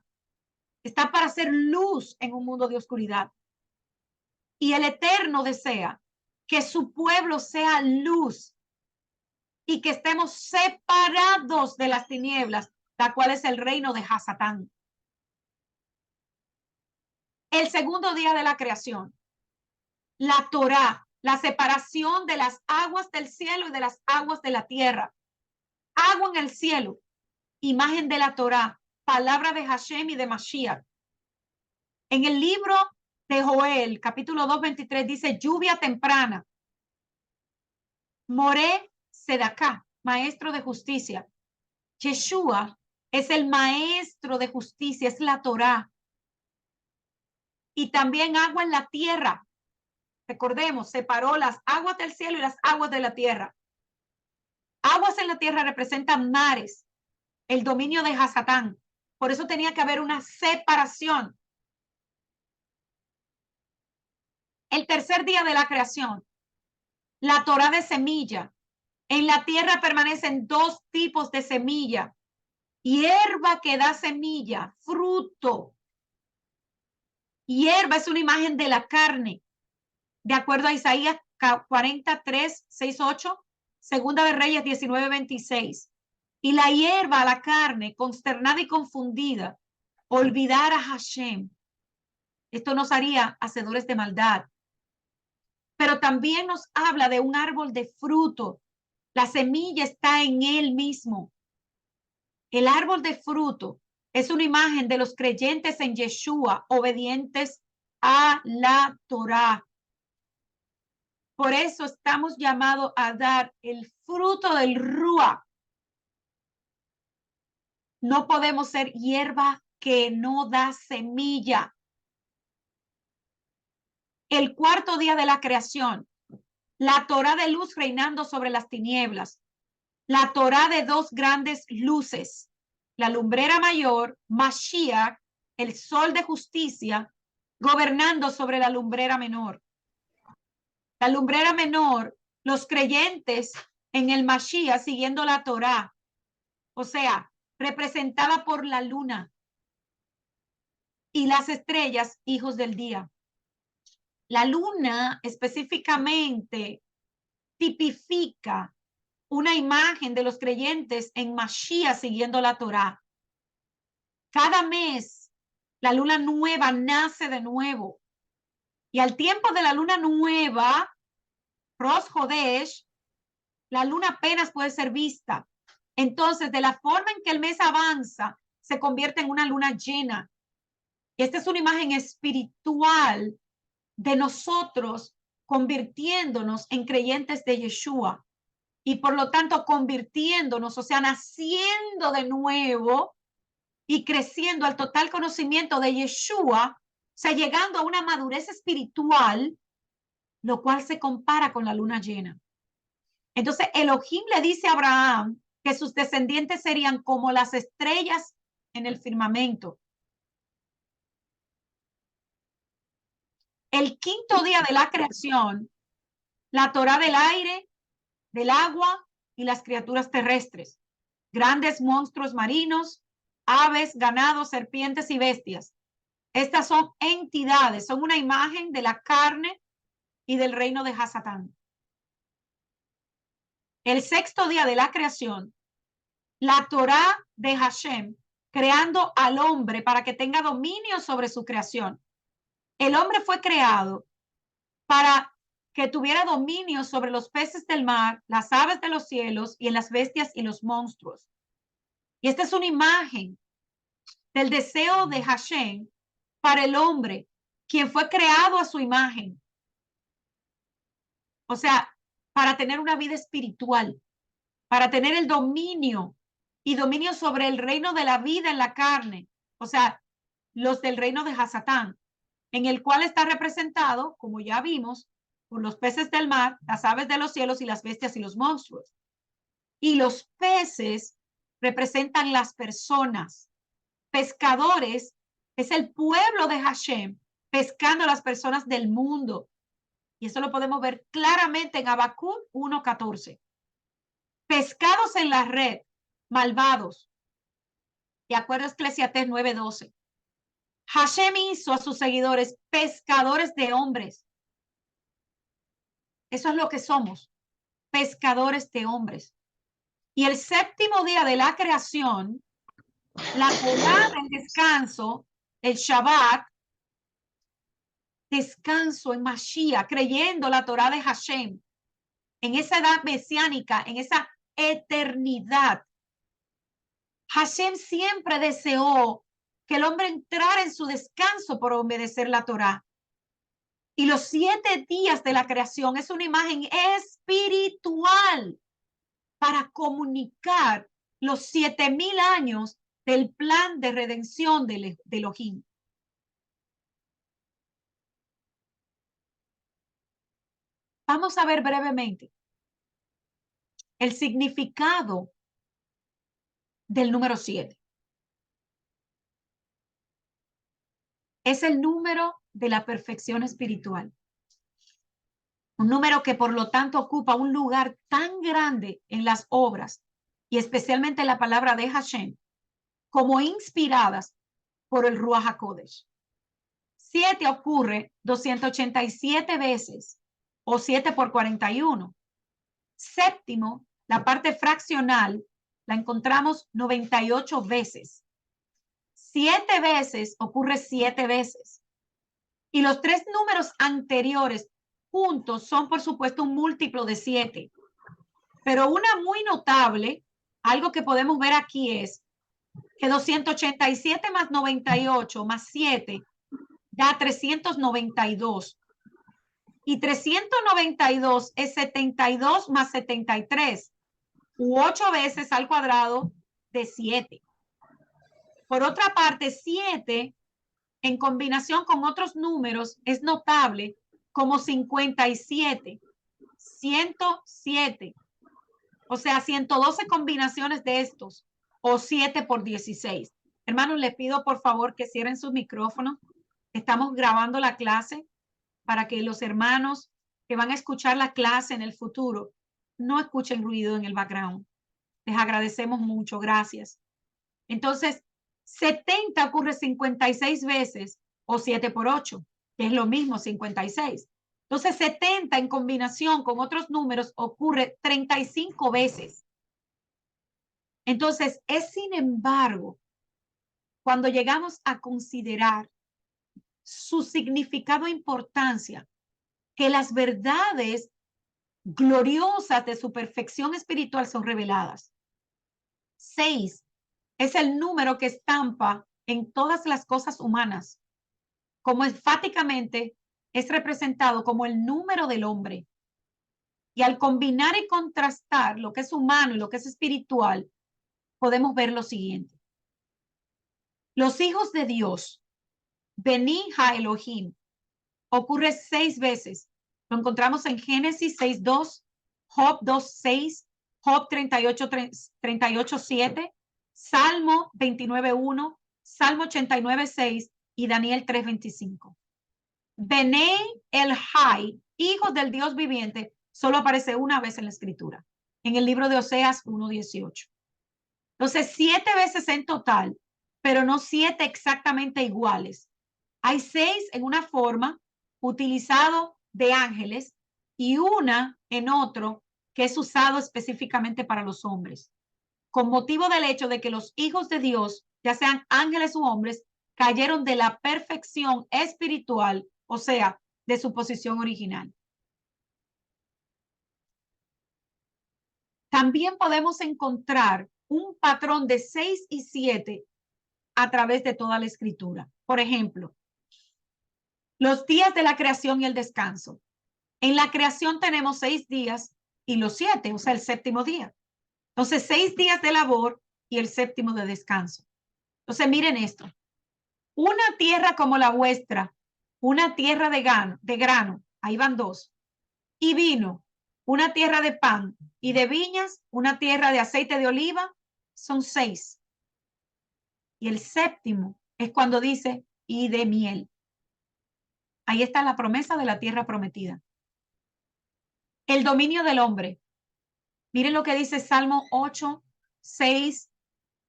está para hacer luz en un mundo de oscuridad. Y el Eterno desea que su pueblo sea luz y que estemos separados de las tinieblas, la cual es el reino de Hasatán. El segundo día de la creación, la Torá, la separación de las aguas del cielo y de las aguas de la tierra. Agua en el cielo, imagen de la Torá, palabra de Hashem y de Mashiach. En el libro de Joel, capítulo 2:23, dice lluvia temprana. Moré Sedaká, maestro de justicia. Yeshua es el maestro de justicia, es la Torá. Y también agua en la tierra. Recordemos, separó las aguas del cielo y las aguas de la tierra. Aguas en la tierra representan mares, el dominio de Hasatán. Por eso tenía que haber una separación. El tercer día de la creación, la Torá de semilla. En la tierra permanecen 2 tipos de semilla. Hierba que da semilla, fruto. Hierba es una imagen de la carne. De acuerdo a Isaías 43, 6, 8, Segunda de Reyes 19, 26. Y la hierba, la carne, consternada y confundida, olvidar a Hashem. Esto nos haría hacedores de maldad. Pero también nos habla de un árbol de fruto. La semilla está en él mismo. El árbol de fruto es una imagen de los creyentes en Yeshua, obedientes a la Torá. Por eso estamos llamados a dar el fruto del Ruach. No podemos ser hierba que no da semilla. El cuarto día de la creación, la Torá de luz reinando sobre las tinieblas, la Torá de 2 grandes luces, la lumbrera mayor, Mashiach, el sol de justicia, gobernando sobre la lumbrera menor. La lumbrera menor, los creyentes en el Mashiach siguiendo la Torá, o sea, representada por la luna y las estrellas, hijos del día. La luna específicamente tipifica una imagen de los creyentes en Mashiach siguiendo la Torá. Cada mes la luna nueva nace de nuevo. Y al tiempo de la luna nueva, Rosh Hodesh, la luna apenas puede ser vista. Entonces, de la forma en que el mes avanza, se convierte en una luna llena. Y esta es una imagen espiritual de nosotros convirtiéndonos en creyentes de Yeshua. Y por lo tanto, convirtiéndonos, o sea, naciendo de nuevo y creciendo al total conocimiento de Yeshua, o sea, llegando a una madurez espiritual, lo cual se compara con la luna llena. Entonces, Elohim le dice a Abraham que sus descendientes serían como las estrellas en el firmamento. El quinto día de la creación, la Torá del aire, del agua y las criaturas terrestres, grandes monstruos marinos, aves, ganados, serpientes y bestias. Estas son entidades, son una imagen de la carne y del reino de Hasatán. El sexto día de la creación, la Torá de Hashem, creando al hombre para que tenga dominio sobre su creación. El hombre fue creado para que tuviera dominio sobre los peces del mar, las aves de los cielos y en las bestias y los monstruos. Y esta es una imagen del deseo de Hashem para el hombre, quien fue creado a su imagen. O sea, para tener una vida espiritual, para tener el dominio y dominio sobre el reino de la vida en la carne. O sea, los del reino de Hasatán, en el cual está representado, como ya vimos, por los peces del mar, las aves de los cielos y las bestias y los monstruos. Y los peces representan las personas. Pescadores es el pueblo de Hashem pescando a las personas del mundo. Y eso lo podemos ver claramente en Habacuc 1:14. Pescados en la red, malvados. De acuerdo a Eclesiastés 9:12. Hashem hizo a sus seguidores pescadores de hombres. Eso es lo que somos, pescadores de hombres. Y el séptimo día de la creación, la Torá del descanso, el Shabbat, descanso en Mashiach, creyendo la Torá de Hashem, en esa edad mesiánica, en esa eternidad. Hashem siempre deseó que el hombre entrara en su descanso por obedecer la Torá. Y los 7 días de la creación es una imagen espiritual para comunicar los 7,000 años del plan de redención de Elohim. Vamos a ver brevemente el significado del número 7. Es el número de la perfección espiritual. Un número que por lo tanto ocupa un lugar tan grande en las obras y especialmente en la palabra de Hashem como inspiradas por el Ruach HaKodesh. 7 ocurre 287 veces o 7 por 41. Séptimo, la parte fraccional, la encontramos 98 veces. 7 veces ocurre 7 veces. Y los 3 números anteriores juntos son, por supuesto, un múltiplo de 7. Pero una muy notable, algo que podemos ver aquí es que 287 más 98 más 7 da 392. Y 392 es 72 más 73, u 8 veces al cuadrado de 7. Por otra parte, 7 en combinación con otros números es notable como 57, 107, o sea, 112 combinaciones de estos, o 7 por 16. Hermanos, les pido por favor que cierren sus micrófonos. Estamos grabando la clase para que los hermanos que van a escuchar la clase en el futuro no escuchen ruido en el background. Les agradecemos mucho, gracias. Entonces, 70 ocurre 56 veces o 7 por 8, que es lo mismo, 56. Entonces, 70 en combinación con otros números ocurre 35 veces. Entonces, es sin embargo, cuando llegamos a considerar su significado e importancia, que las verdades gloriosas de su perfección espiritual son reveladas. 6 es el número que estampa en todas las cosas humanas, como enfáticamente es representado como el número del hombre. Y al combinar y contrastar lo que es humano y lo que es espiritual, podemos ver lo siguiente. Los hijos de Dios, Beni Ha Elohim, ocurre 6 veces. Lo encontramos en Génesis 6:2, Job 2:6, Job 38:7, Salmo 29:1, Salmo 89:6 y Daniel 3:25. Benei el Hai, hijos del Dios viviente, solo aparece una vez en la escritura, en el libro de Oseas 1:18. Entonces, 7 veces en total, pero no 7 exactamente iguales. Hay 6 en una forma utilizado de ángeles y una en otro que es usado específicamente para los hombres, con motivo del hecho de que los hijos de Dios, ya sean ángeles u hombres, cayeron de la perfección espiritual, o sea, de su posición original. También podemos encontrar un patrón de 6 y 7 a través de toda la escritura. Por ejemplo, los días de la creación y el descanso. En la creación tenemos 6 días y los 7, o sea, el séptimo día. Entonces, 6 días de labor y el séptimo de descanso. Entonces, miren esto. Una tierra como la vuestra, una tierra de grano, ahí van 2, y vino, una tierra de pan, y de viñas, una tierra de aceite de oliva, son 6. Y el séptimo es cuando dice, y de miel. Ahí está la promesa de la tierra prometida. El dominio del hombre. Miren lo que dice Salmo 8:6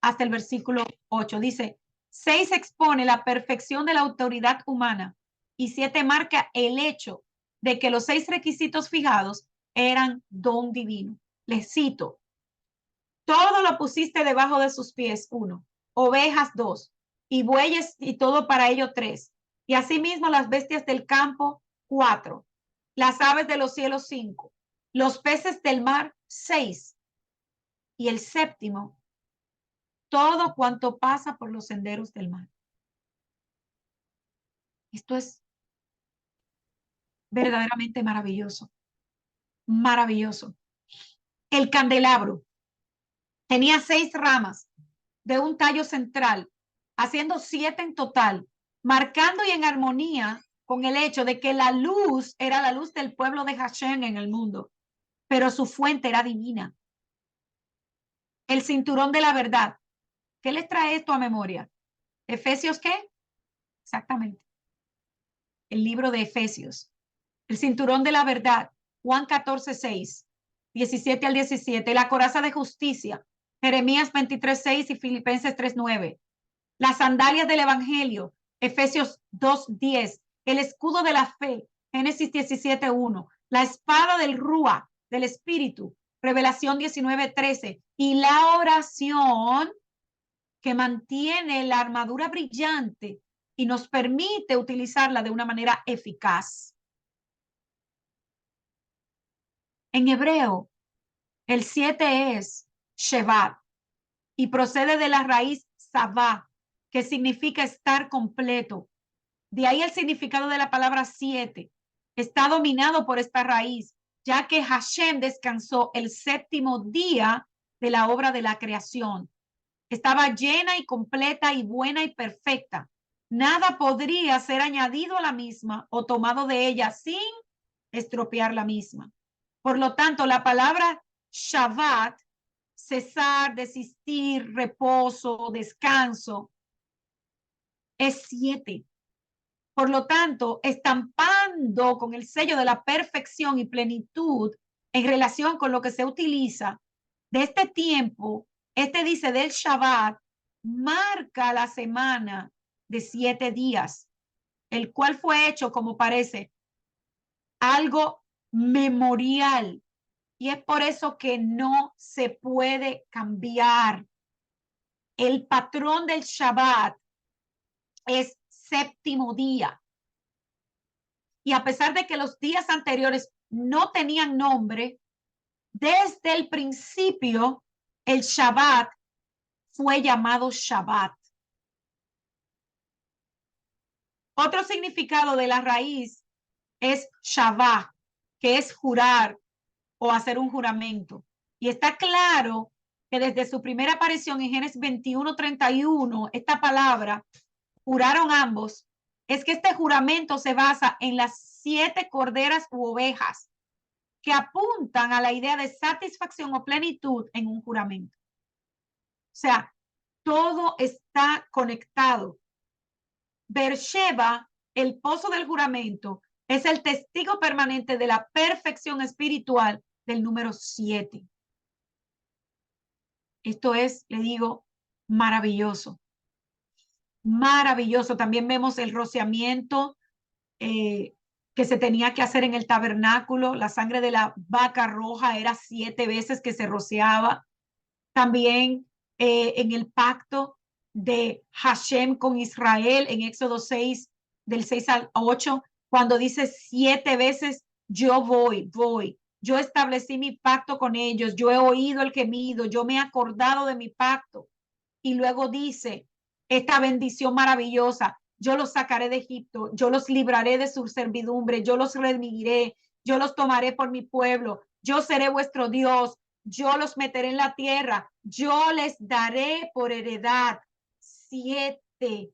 hasta el versículo 8. Dice, 6 expone la perfección de la autoridad humana y 7 marca el hecho de que los 6 requisitos fijados eran don divino. Les cito, todo lo pusiste debajo de sus pies, 1, ovejas 2, y bueyes y todo para ello 3, y asimismo las bestias del campo 4, las aves de los cielos 5, los peces del mar 6, y el séptimo, todo cuanto pasa por los senderos del mar. Esto es verdaderamente maravilloso, maravilloso. El candelabro tenía 6 ramas de un tallo central, haciendo 7 en total, marcando y en armonía con el hecho de que la luz era la luz del pueblo de Hashem en el mundo, pero su fuente era divina. El cinturón de la verdad. ¿Qué les trae esto a memoria? ¿Efesios qué? Exactamente. El libro de Efesios. El cinturón de la verdad. Juan 14:6, 17 al 17. La coraza de justicia. Jeremías 23:6 y Filipenses 3:9. Las sandalias del evangelio. Efesios 2:10. El escudo de la fe. Génesis 17:1. La espada del Rúa, del espíritu. Revelación 19:13. Y la oración que mantiene la armadura brillante y nos permite utilizarla de una manera eficaz. En hebreo, el 7 es Shevat y procede de la raíz Sabá, que significa estar completo. De ahí el significado de la palabra 7. Está dominado por esta raíz, ya que Hashem descansó el séptimo día de la obra de la creación. Estaba llena y completa y buena y perfecta. Nada podría ser añadido a la misma o tomado de ella sin estropear la misma. Por lo tanto, la palabra Shabbat, cesar, desistir, reposo, descanso, es 7. Por lo tanto, estampando con el sello de la perfección y plenitud en relación con lo que se utiliza de este tiempo, este dice del Shabbat, marca la semana de 7 días, el cual fue hecho, como parece, algo memorial. Y es por eso que no se puede cambiar. El patrón del Shabbat es séptimo día. Y a pesar de que los días anteriores no tenían nombre, desde el principio el Shabbat fue llamado Shabbat. Otro significado de la raíz es Shabbat, que es jurar o hacer un juramento. Y está claro que desde su primera aparición en Génesis 21:31, esta palabra, juraron ambos, es que este juramento se basa en las 7 corderas u ovejas que apuntan a la idea de satisfacción o plenitud en un juramento. O sea, todo está conectado. Beersheba, el pozo del juramento, es el testigo permanente de la perfección espiritual del número 7. Esto es, le digo, maravilloso. Maravilloso. También vemos el rociamiento que se tenía que hacer en el tabernáculo. La sangre de la vaca roja era 7 veces que se rociaba. También en el pacto de Hashem con Israel en Éxodo 6, del 6 al 8, cuando dice 7 veces, yo voy. Yo establecí mi pacto con ellos, yo he oído el gemido, yo me he acordado de mi pacto. Y luego dice esta bendición maravillosa, yo los sacaré de Egipto, yo los libraré de su servidumbre, yo los redimiré, yo los tomaré por mi pueblo, yo seré vuestro Dios, yo los meteré en la tierra, yo les daré por heredad 7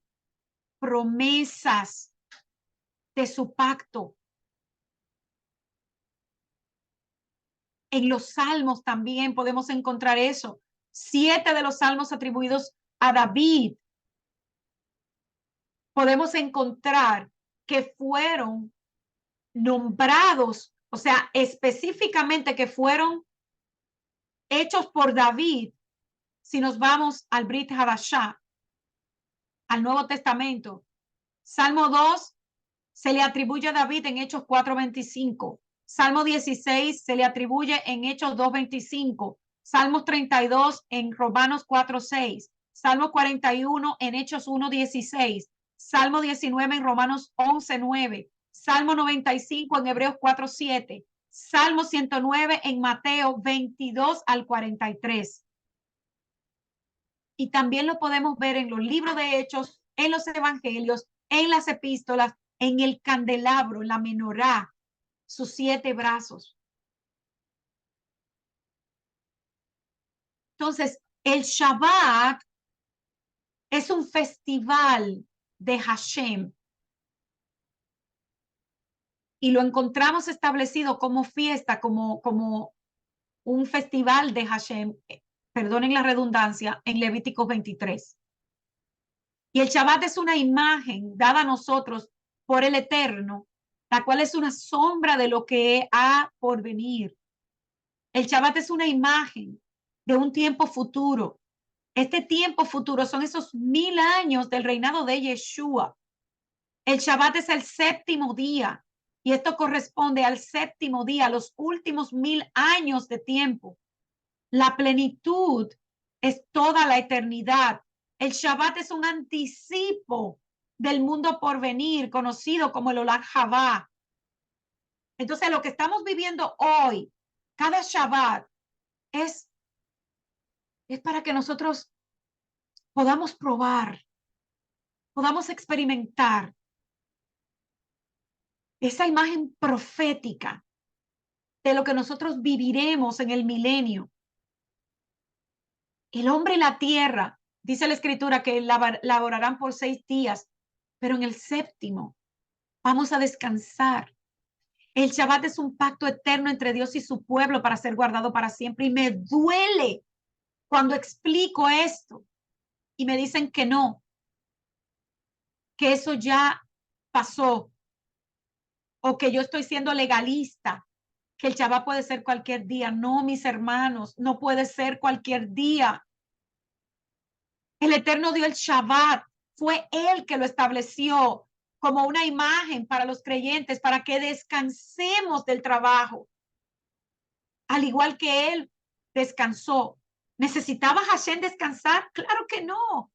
promesas de su pacto. En los salmos también podemos encontrar eso. 7 de los salmos atribuidos a David. Podemos encontrar que fueron nombrados, o sea, específicamente que fueron hechos por David. Si nos vamos al Brit Hadashah, al Nuevo Testamento, Salmo 2 se le atribuye a David en Hechos 4:25. Salmo 16 se le atribuye en Hechos 2:25. Salmos 32 en Romanos 4:6. Salmo 41 en Hechos 1:16. Salmo 19 en Romanos 11:9. Salmo 95 en Hebreos 4:7. Salmo 109 en Mateo 22 al 43. Y también lo podemos ver en los libros de Hechos, en los evangelios, en las epístolas, en el candelabro, la menorá, sus 7 brazos. Entonces, el Shabbat es un festival de Hashem y lo encontramos establecido como fiesta, como un festival de Hashem, perdonen la redundancia, en Levíticos 23. Y el Shabbat es una imagen dada a nosotros por el Eterno, la cual es una sombra de lo que ha por venir. El Shabbat es una imagen de un tiempo futuro. Este tiempo futuro son esos 1000 años del reinado de Yeshua. El Shabbat es el 7º día y esto corresponde al 7º día, los últimos 1000 años de tiempo. La plenitud es toda la eternidad. El Shabbat es un anticipo del mundo por venir, conocido como el Olam Haba. Entonces, lo que estamos viviendo hoy, cada Shabbat, es para que nosotros podamos probar, podamos experimentar esa imagen profética de lo que nosotros viviremos en el milenio. El hombre y la tierra, dice la escritura, que laborarán por 6 días, pero en el 7º vamos a descansar. El Shabbat es un pacto eterno entre Dios y su pueblo para ser guardado para siempre. Y me duele cuando explico esto y me dicen que no, que eso ya pasó, o que yo estoy siendo legalista, que el Shabbat puede ser cualquier día. No, mis hermanos, no puede ser cualquier día. El Eterno dio el Shabbat, fue Él que lo estableció como una imagen para los creyentes, para que descansemos del trabajo, al igual que Él descansó. ¿Necesitaba Hashem descansar? Claro que no.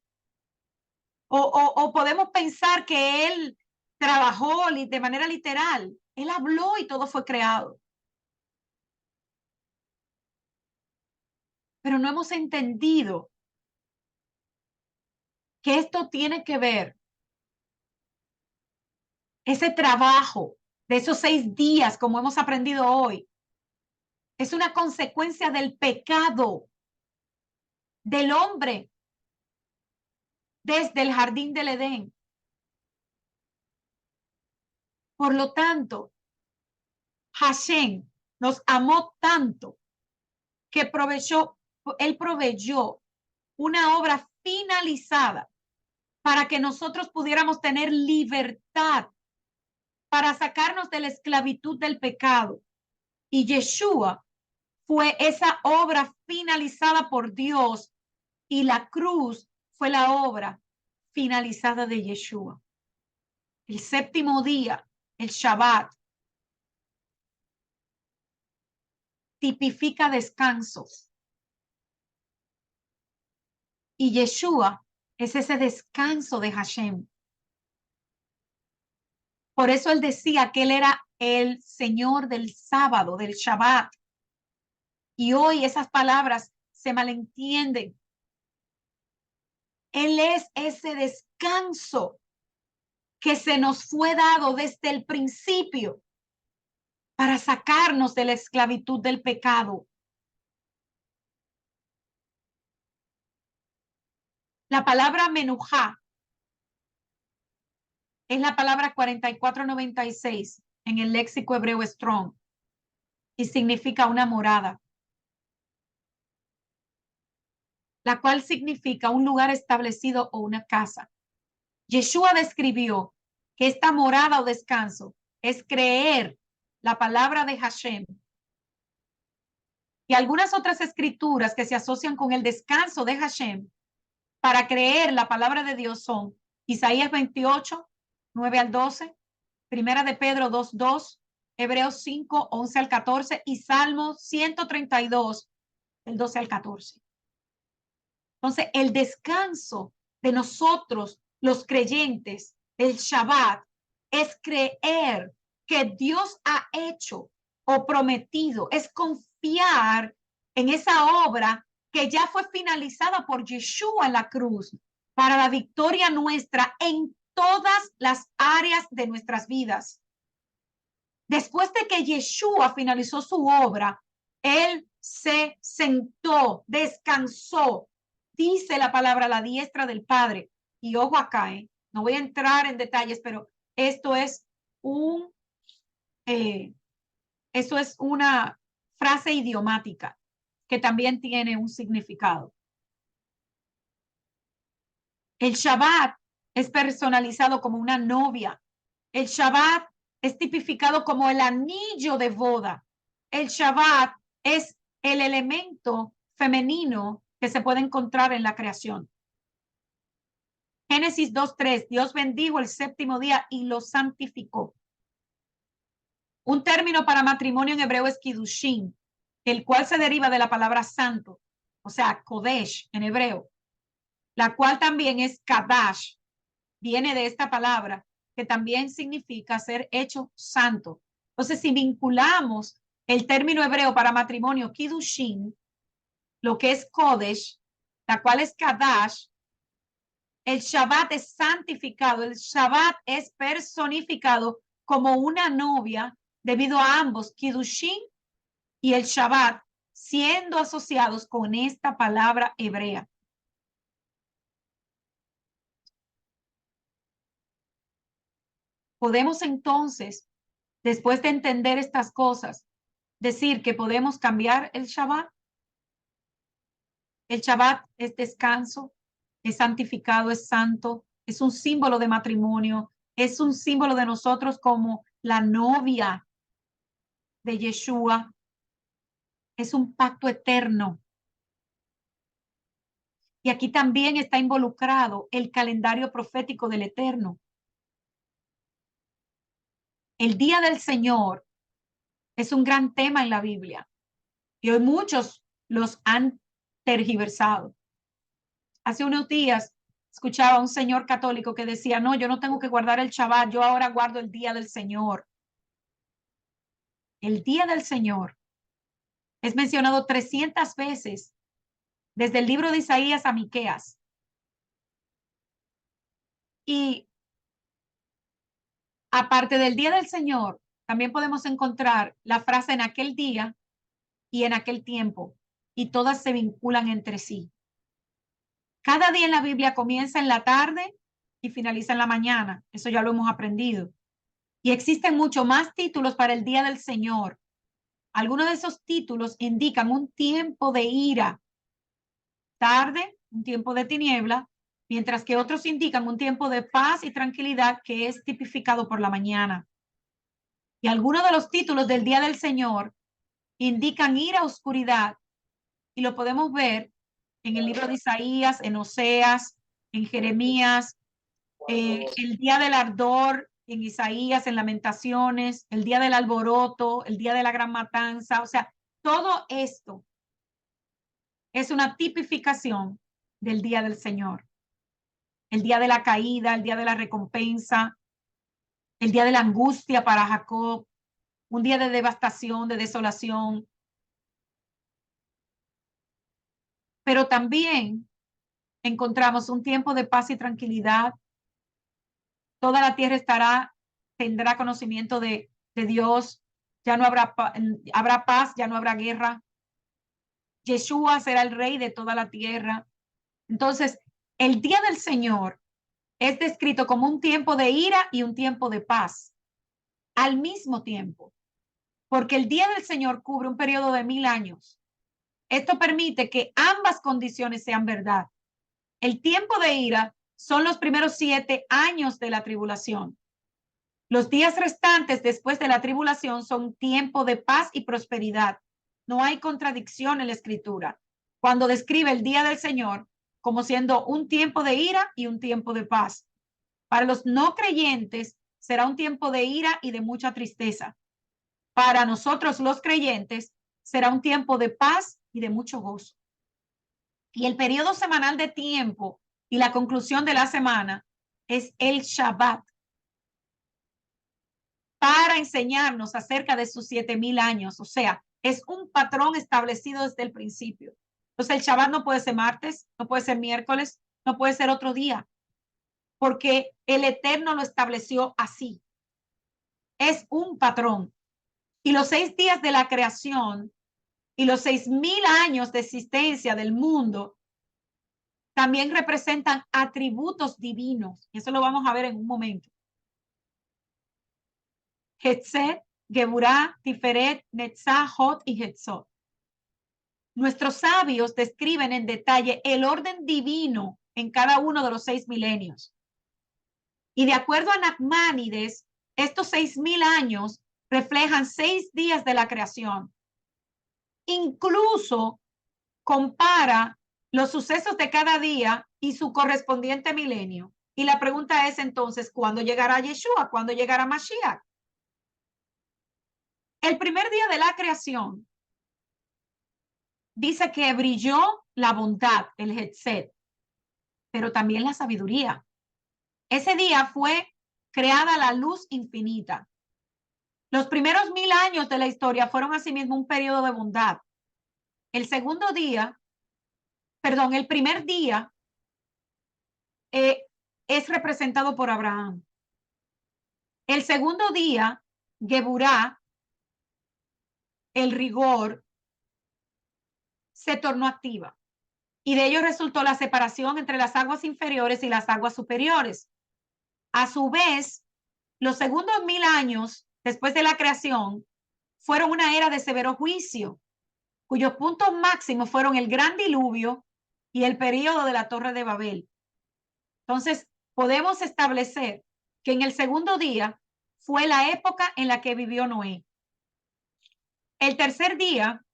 O podemos pensar que él trabajó de manera literal. Él habló y todo fue creado. Pero no hemos entendido que esto tiene que ver, ese trabajo de esos 6 días, como hemos aprendido hoy, es una consecuencia del pecado del hombre desde el jardín del Edén. Por lo tanto, Hashem nos amó tanto que él proveyó una obra finalizada para que nosotros pudiéramos tener libertad, para sacarnos de la esclavitud del pecado. Y Yeshua fue esa obra finalizada por Dios, y la cruz fue la obra finalizada de Yeshua. El séptimo día, el Shabbat, tipifica descanso. Y Yeshua es ese descanso de Hashem. Por eso él decía que él era el Señor del sábado, del Shabbat. Y hoy esas palabras se malentienden. Él es ese descanso que se nos fue dado desde el principio para sacarnos de la esclavitud del pecado. La palabra menujá es la palabra 4496 en el léxico hebreo Strong y significa una morada, la cual significa un lugar establecido o una casa. Yeshua describió que esta morada o descanso es creer la palabra de Hashem. Y algunas otras escrituras que se asocian con el descanso de Hashem para creer la palabra de Dios son Isaías 28, 9 al 12, Primera de Pedro 2, 2, Hebreos 5, 11 al 14 y Salmo 132, del 12 al 14. Entonces, el descanso de nosotros, los creyentes, el Shabbat, es creer que Dios ha hecho o prometido, es confiar en esa obra que ya fue finalizada por Yeshua en la cruz para la victoria nuestra en todas las áreas de nuestras vidas. Después de que Yeshua finalizó su obra, él se sentó, descansó, dice la palabra, a la diestra del Padre. Y ojo acá, no voy a entrar en detalles, pero esto es una frase idiomática que también tiene un significado. El Shabbat es personalizado como una novia. El Shabbat es tipificado como el anillo de boda. El Shabbat es el elemento femenino que se puede encontrar en la creación. Génesis 2:3, Dios bendijo el séptimo día y lo santificó. Un término para matrimonio en hebreo es kiddushin, el cual se deriva de la palabra santo, o sea, kodesh en hebreo, la cual también es kadash, viene de esta palabra, que también significa ser hecho santo. Entonces, si vinculamos el término hebreo para matrimonio, kiddushin, lo que es kodesh, la cual es kadash, el Shabbat es santificado, el Shabbat es personificado como una novia debido a ambos, kiddushin y el Shabbat, siendo asociados con esta palabra hebrea. Podemos entonces, después de entender estas cosas, decir que podemos cambiar el Shabbat. El Shabbat es descanso, es santificado, es santo, es un símbolo de matrimonio, es un símbolo de nosotros como la novia de Yeshua, es un pacto eterno. Y aquí también está involucrado el calendario profético del Eterno. El día del Señor es un gran tema en la Biblia y hoy muchos los han tergiversado. Hace unos días escuchaba a un señor católico que decía, no, yo no tengo que guardar el Shabbat, yo ahora guardo el día del Señor. El día del Señor es mencionado 300 veces desde el libro de Isaías a Miqueas. Y aparte del día del Señor, también podemos encontrar la frase en aquel día y en aquel tiempo, y todas se vinculan entre sí. Cada día en la Biblia comienza en la tarde y finaliza en la mañana. Eso ya lo hemos aprendido. Y existen mucho más títulos para el día del Señor. Algunos de esos títulos indican un tiempo de ira, tarde, un tiempo de tiniebla, mientras que otros indican un tiempo de paz y tranquilidad que es tipificado por la mañana. Y algunos de los títulos del día del Señor indican ira, oscuridad, y lo podemos ver en el libro de Isaías, en Oseas, en Jeremías, el día del ardor en Isaías, en Lamentaciones, el día del alboroto, el día de la gran matanza. O sea, todo esto es una tipificación del día del Señor. El día de la caída, el día de la recompensa, el día de la angustia para Jacob, un día de devastación, de desolación. Pero también encontramos un tiempo de paz y tranquilidad. Toda la tierra tendrá conocimiento de Dios. Ya no habrá paz, ya no habrá guerra. Yeshua será el rey de toda la tierra. Entonces, el día del Señor es descrito como un tiempo de ira y un tiempo de paz al mismo tiempo, porque el día del Señor cubre un periodo de 1000 años. Esto permite que ambas condiciones sean verdad. El tiempo de ira son los primeros 7 años de la tribulación. Los días restantes después de la tribulación son tiempo de paz y prosperidad. No hay contradicción en la escritura cuando describe el día del Señor como siendo un tiempo de ira y un tiempo de paz. Para los no creyentes será un tiempo de ira y de mucha tristeza. Para nosotros los creyentes será un tiempo de paz y de mucho gozo. Y el periodo semanal de tiempo y la conclusión de la semana es el Shabbat, para enseñarnos acerca de sus 7000 años. O sea, es un patrón establecido desde el principio. Entonces, el Shabbat no puede ser martes, no puede ser miércoles, no puede ser otro día, porque el Eterno lo estableció así. Es un patrón. Y los 6 días de la creación y los 6000 años de existencia del mundo también representan atributos divinos. Y eso lo vamos a ver en un momento. Hetzet, Geburah, Tiferet, Netzah, Hod y Hetzot. Nuestros sabios describen en detalle el orden divino en cada uno de los 6 milenios. Y de acuerdo a Nachmanides, estos 6000 años reflejan 6 días de la creación. Incluso compara los sucesos de cada día y su correspondiente milenio. Y la pregunta es entonces, ¿cuándo llegará Yeshua? ¿Cuándo llegará Mashiach? El primer día de la creación dice que brilló la bondad, el Hetzet, pero también la sabiduría. Ese día fue creada la luz infinita. Los primeros 1000 años de la historia fueron asimismo un periodo de bondad. El primer día es representado por Abraham. El segundo día, Geburah, el rigor, se tornó activa. Y de ello resultó la separación entre las aguas inferiores y las aguas superiores. A su vez, los segundos 1000 años después de la creación fueron una era de severo juicio, cuyos puntos máximos fueron el gran diluvio y el período de la Torre de Babel. Entonces, podemos establecer que en el segundo día fue la época en la que vivió Noé. El tercer día,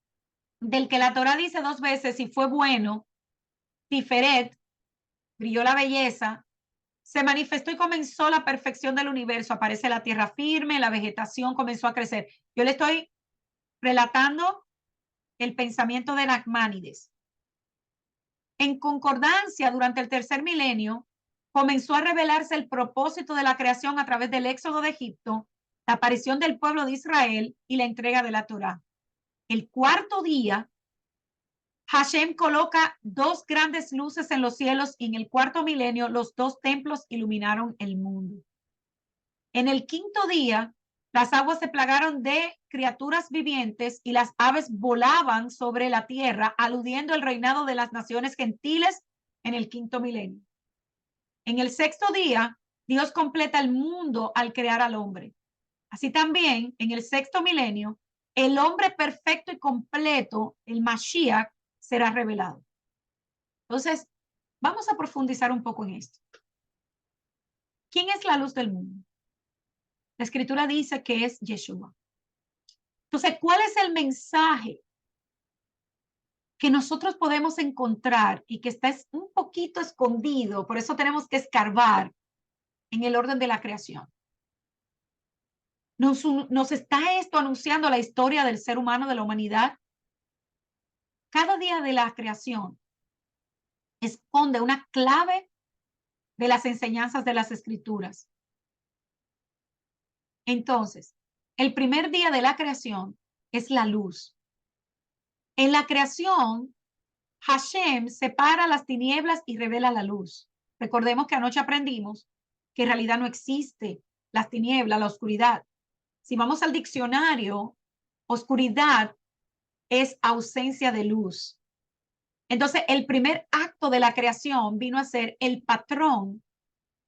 del que la Torá dice 2 veces y fue bueno, Tiferet, brilló la belleza, se manifestó y comenzó la perfección del universo. Aparece la tierra firme, la vegetación comenzó a crecer. Yo le estoy relatando el pensamiento de Nachmanides. En concordancia, durante el tercer milenio, comenzó a revelarse el propósito de la creación a través del éxodo de Egipto, la aparición del pueblo de Israel y la entrega de la Torá. El cuarto día, Hashem coloca dos grandes luces en los cielos y en el cuarto milenio los dos templos iluminaron el mundo. En el quinto día, las aguas se plagaron de criaturas vivientes y las aves volaban sobre la tierra, aludiendo al reinado de las naciones gentiles en el quinto milenio. En el sexto día, Dios completa el mundo al crear al hombre. Así también, en el sexto milenio, el hombre perfecto y completo, el Mashiach, será revelado. Entonces, vamos a profundizar un poco en esto. ¿Quién es la luz del mundo? La escritura dice que es Yeshua. Entonces, ¿cuál es el mensaje que nosotros podemos encontrar y que está un poquito escondido? Por eso tenemos que escarbar en el orden de la creación. Nos está esto anunciando la historia del ser humano, de la humanidad. Cada día de la creación esconde una clave de las enseñanzas de las escrituras. Entonces, el primer día de la creación es la luz. En la creación, Hashem separa las tinieblas y revela la luz. Recordemos que anoche aprendimos que en realidad no existe las tinieblas, la oscuridad. Si vamos al diccionario, oscuridad es ausencia de luz. Entonces, el primer acto de la creación vino a ser el patrón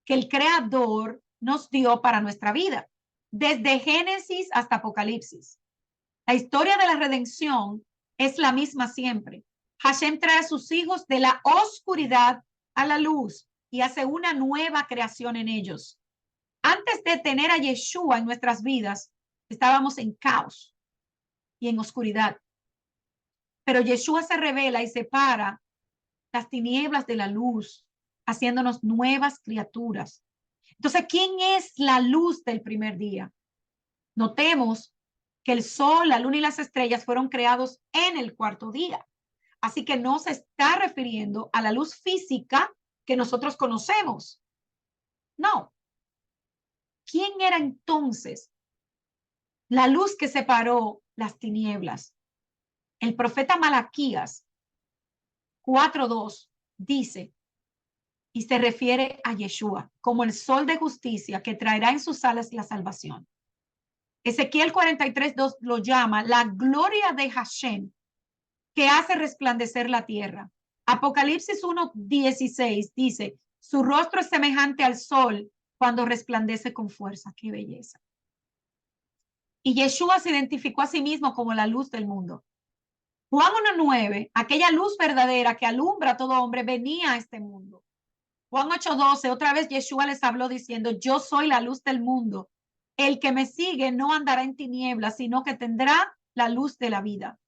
que el Creador nos dio para nuestra vida, desde Génesis hasta Apocalipsis. La historia de la redención es la misma siempre. Hashem trae a sus hijos de la oscuridad a la luz y hace una nueva creación en ellos. Antes de tener a Yeshua en nuestras vidas, estábamos en caos y en oscuridad. Pero Yeshua se revela y separa las tinieblas de la luz, haciéndonos nuevas criaturas. Entonces, ¿quién es la luz del primer día? Notemos que el sol, la luna y las estrellas fueron creados en el cuarto día. Así que no se está refiriendo a la luz física que nosotros conocemos. No. ¿Quién era entonces la luz que separó las tinieblas? El profeta Malaquías 4:2 dice, y se refiere a Yeshua como el sol de justicia que traerá en sus alas la salvación. Ezequiel 43:2 lo llama la gloria de Hashem que hace resplandecer la tierra. Apocalipsis 1:16 dice, su rostro es semejante al sol cuando resplandece con fuerza. ¡Qué belleza! Y Yeshua se identificó a sí mismo como la luz del mundo. Juan 1:9, aquella luz verdadera que alumbra a todo hombre, venía a este mundo. Juan 8:12, otra vez Yeshua les habló diciendo, yo soy la luz del mundo. El que me sigue no andará en tinieblas, sino que tendrá la luz de la vida.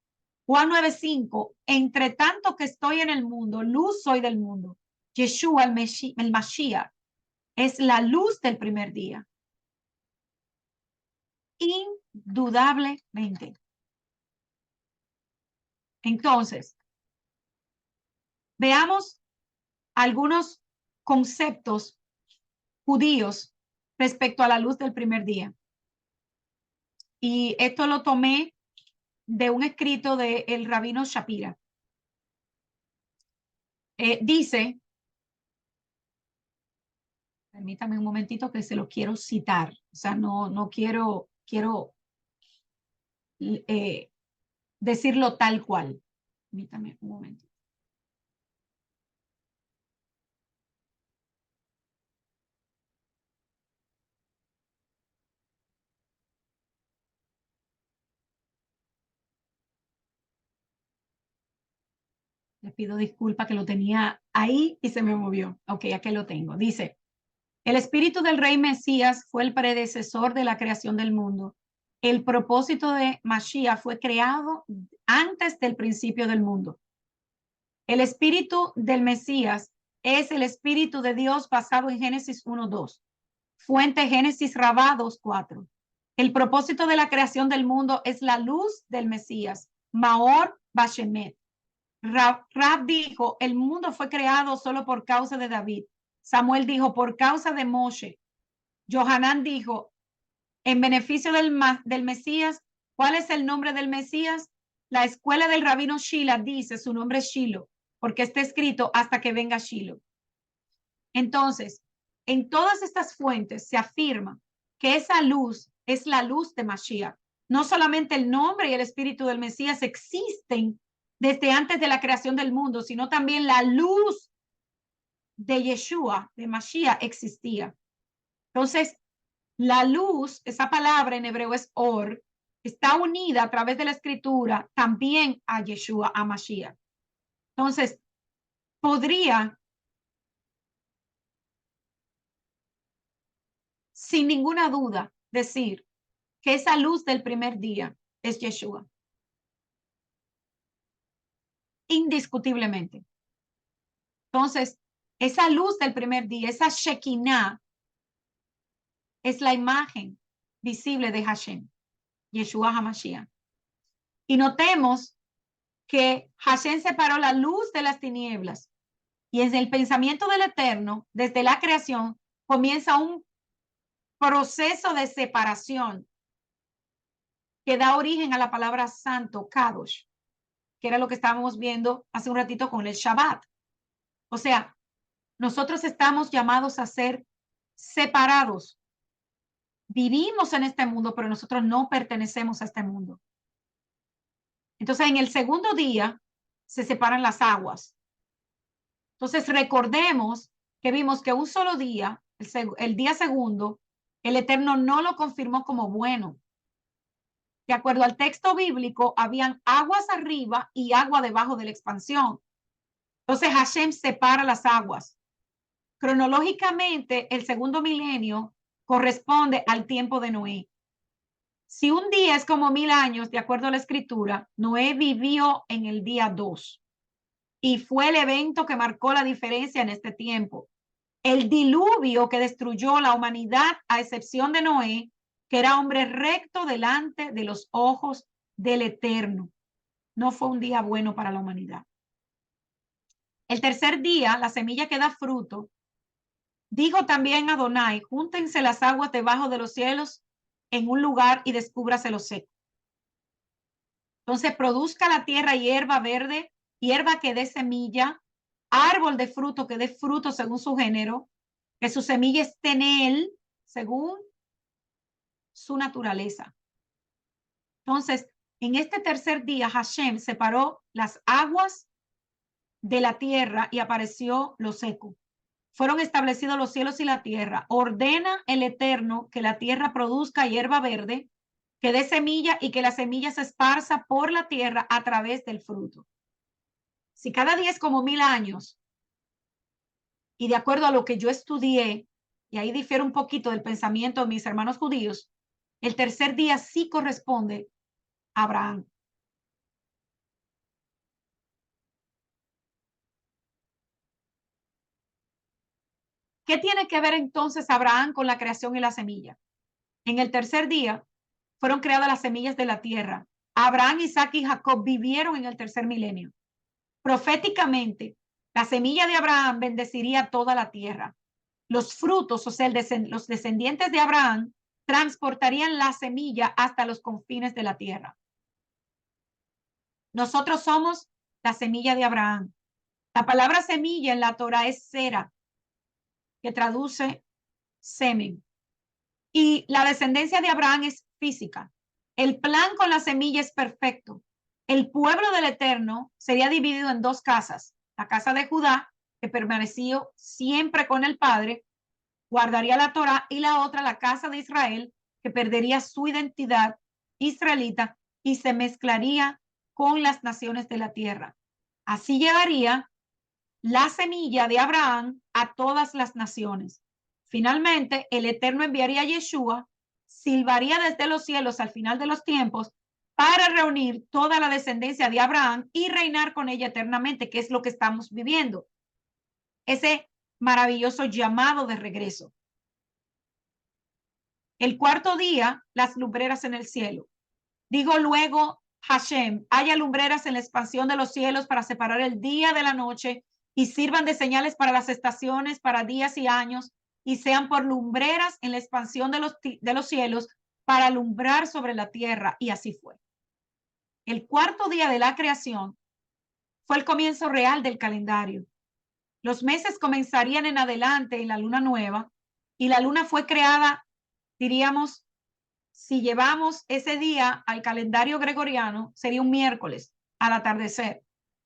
Juan 9:5, entre tanto que estoy en el mundo, luz soy del mundo. Yeshua, el Mashiach, es la luz del primer día. Indudablemente. Entonces, veamos algunos conceptos judíos respecto a la luz del primer día. Y esto lo tomé de un escrito de el rabino Shapira. Dice, permítame un momentito que se lo quiero citar, o sea, no quiero decirlo tal cual. Permítame un momentito. Les pido disculpa que lo tenía ahí y se me movió. Ok, aquí lo tengo. Dice, el espíritu del rey Mesías fue el predecesor de la creación del mundo. El propósito de Mashiach fue creado antes del principio del mundo. El espíritu del Mesías es el espíritu de Dios basado en Génesis 1:2. Fuente Génesis Rabá 2:4. El propósito de la creación del mundo es la luz del Mesías. Maor Bashemet. Rab dijo, el mundo fue creado solo por causa de David. Samuel dijo, por causa de Moshe. Johanán dijo, en beneficio del Mesías. ¿Cuál es el nombre del Mesías? La escuela del rabino Shila dice, su nombre es Shilo, porque está escrito hasta que venga Shilo. Entonces, en todas estas fuentes se afirma que esa luz es la luz de Mashiach. No solamente el nombre y el espíritu del Mesías existen desde antes de la creación del mundo, sino también la luz de Yeshua, de Mashiach, existía. Entonces, la luz, esa palabra en hebreo es or, está unida a través de la escritura también a Yeshua, a Mashiach. Entonces, podría, sin ninguna duda, decir que esa luz del primer día es Yeshua. Indiscutiblemente. Entonces, esa luz del primer día, esa Shekinah, es la imagen visible de Hashem, Yeshua HaMashiach. Y notemos que Hashem separó la luz de las tinieblas. Y desde el pensamiento del Eterno, desde la creación, comienza un proceso de separación que da origen a la palabra santo, Kadosh, que era lo que estábamos viendo hace un ratito con el Shabbat. O sea, nosotros estamos llamados a ser separados. Vivimos en este mundo, pero nosotros no pertenecemos a este mundo. Entonces, en el segundo día se separan las aguas. Entonces, recordemos que vimos que un solo día, el día segundo, el Eterno no lo confirmó como bueno. De acuerdo al texto bíblico, habían aguas arriba y agua debajo de la expansión. Entonces, Hashem separa las aguas. Cronológicamente, el segundo milenio corresponde al tiempo de Noé. Si un día es como 1000 años, de acuerdo a la escritura, Noé vivió en el día 2 y fue el evento que marcó la diferencia en este tiempo. El diluvio que destruyó la humanidad, a excepción de Noé, que era hombre recto delante de los ojos del Eterno. No fue un día bueno para la humanidad. El tercer día, la semilla que da fruto. Dijo también Adonai, júntense las aguas debajo de los cielos en un lugar y descúbrase lo seco. Entonces produzca la tierra hierba verde, hierba que dé semilla, árbol de fruto que dé fruto según su género, que su semilla esté en él según su naturaleza. Entonces, en este tercer día, Hashem separó las aguas de la tierra y apareció lo seco. Fueron establecidos los cielos y la tierra. Ordena el Eterno que la tierra produzca hierba verde, que dé semilla y que la semilla se esparza por la tierra a través del fruto. Si cada día es como 1000 años, y de acuerdo a lo que yo estudié, y ahí difiere un poquito del pensamiento de mis hermanos judíos, el tercer día sí corresponde a Abraham. ¿Qué tiene que ver entonces Abraham con la creación y la semilla? En el tercer día fueron creadas las semillas de la tierra. Abraham, Isaac y Jacob vivieron en el tercer milenio. Proféticamente, la semilla de Abraham bendeciría toda la tierra. Los frutos, o sea, los descendientes de Abraham, transportarían la semilla hasta los confines de la tierra. Nosotros somos la semilla de Abraham. La palabra semilla en la Torah es sera, que traduce semen. Y la descendencia de Abraham es física. El plan con la semilla es perfecto. El pueblo del Eterno sería dividido en dos casas. La casa de Judá, que permaneció siempre con el Padre, guardaría la Torá, y la otra, la casa de Israel, que perdería su identidad israelita y se mezclaría con las naciones de la tierra. Así llegaría la semilla de Abraham a todas las naciones. Finalmente, el Eterno enviaría a Yeshua, silbaría desde los cielos al final de los tiempos para reunir toda la descendencia de Abraham y reinar con ella eternamente, que es lo que estamos viviendo. Ese maravilloso llamado de regreso. El cuarto día, las lumbreras en el cielo. Digo luego Hashem, haya lumbreras en la expansión de los cielos para separar el día de la noche y sirvan de señales para las estaciones, para días y años, y sean por lumbreras en la expansión de los cielos para alumbrar sobre la tierra. Y así fue. El cuarto día de la creación fue el comienzo real del calendario. Los meses comenzarían en adelante en la luna nueva, y la luna fue creada, diríamos, si llevamos ese día al calendario gregoriano, sería un miércoles al atardecer.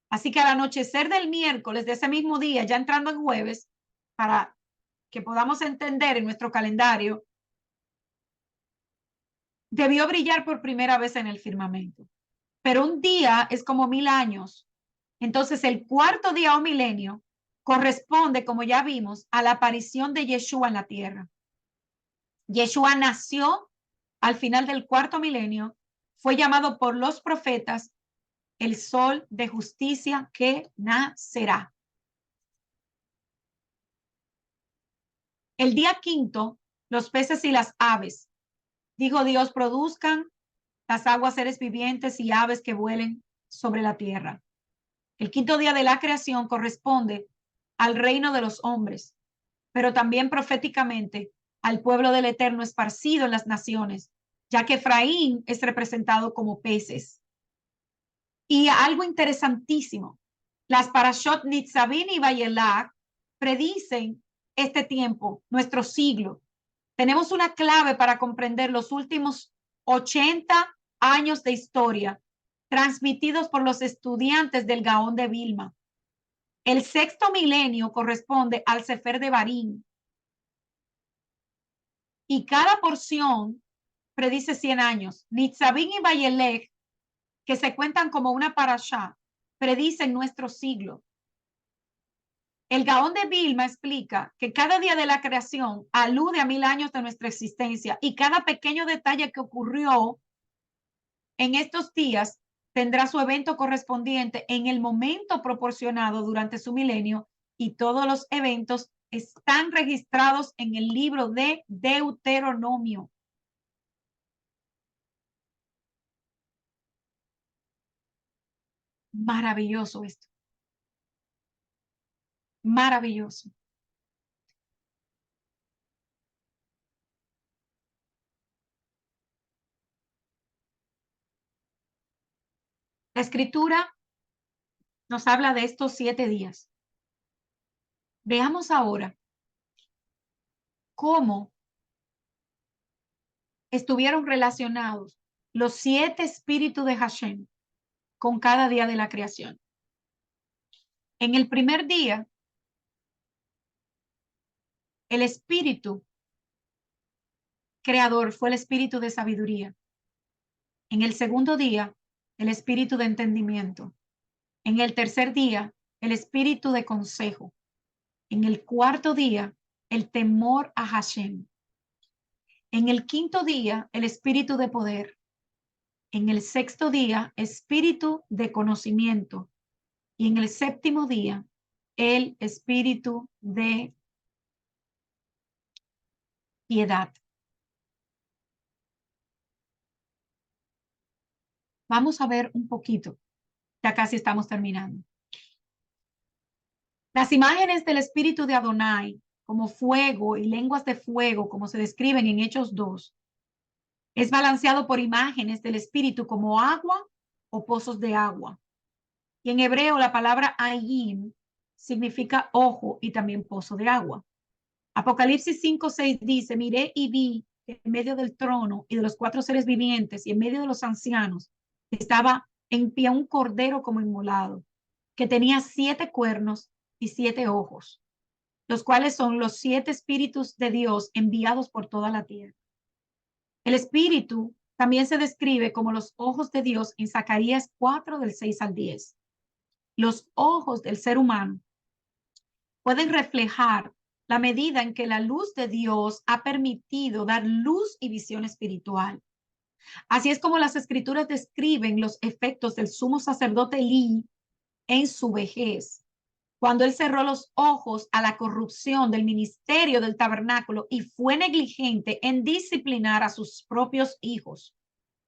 Así que al anochecer del miércoles de ese mismo día, ya entrando en jueves, para que podamos entender en nuestro calendario, debió brillar por primera vez en el firmamento. Pero un día es como 1000 años. Entonces el cuarto día o milenio corresponde, como ya vimos, a la aparición de Yeshua en la tierra. Yeshua nació al final del cuarto milenio, fue llamado por los profetas el sol de justicia que nacerá. El día quinto, los peces y las aves. Dijo Dios, produzcan las aguas seres vivientes y aves que vuelen sobre la tierra. El quinto día de la creación corresponde al reino de los hombres, pero también proféticamente al pueblo del Eterno esparcido en las naciones, ya que Efraín es representado como peces. Y algo interesantísimo, las parashot Nitzavim y Vayelach predicen este tiempo, nuestro siglo. Tenemos una clave para comprender los últimos 80 años de historia transmitidos por los estudiantes del Gaón de Vilna. El sexto milenio corresponde al Sefer de Barín. Y cada porción predice 100 años. Nitzavim y Vayelech, que se cuentan como una parashá, predicen nuestro siglo. El Gaón de Vilna explica que cada día de la creación alude a 1000 años de nuestra existencia y cada pequeño detalle que ocurrió en estos días tendrá su evento correspondiente en el momento proporcionado durante su milenio, y todos los eventos están registrados en el libro de Deuteronomio. Maravilloso esto. Maravilloso. La escritura nos habla de estos 7 días. Veamos ahora cómo estuvieron relacionados los 7 espíritus de Hashem con cada día de la creación. En el primer día, el espíritu creador fue el espíritu de sabiduría. En el segundo día, el espíritu de entendimiento. En el tercer día, el espíritu de consejo. En el cuarto día, el temor a Hashem. En el quinto día, el espíritu de poder. En el sexto día, espíritu de conocimiento. Y en el séptimo día, el espíritu de piedad. Vamos a ver un poquito. Ya casi estamos terminando. Las imágenes del espíritu de Adonai, como fuego y lenguas de fuego, como se describen en Hechos 2, es balanceado por imágenes del espíritu como agua o pozos de agua. Y en hebreo la palabra ayim significa ojo y también pozo de agua. Apocalipsis 5:6 dice, miré y vi en medio del trono y de los 4 seres vivientes y en medio de los ancianos estaba en pie un cordero como inmolado, que tenía 7 cuernos y 7 ojos, los cuales son los 7 espíritus de Dios enviados por toda la tierra. El espíritu también se describe como los ojos de Dios en Zacarías 4 del 6 al 10. Los ojos del ser humano pueden reflejar la medida en que la luz de Dios ha permitido dar luz y visión espiritual. Así es como las escrituras describen los efectos del sumo sacerdote Elí en su vejez, cuando él cerró los ojos a la corrupción del ministerio del tabernáculo y fue negligente en disciplinar a sus propios hijos,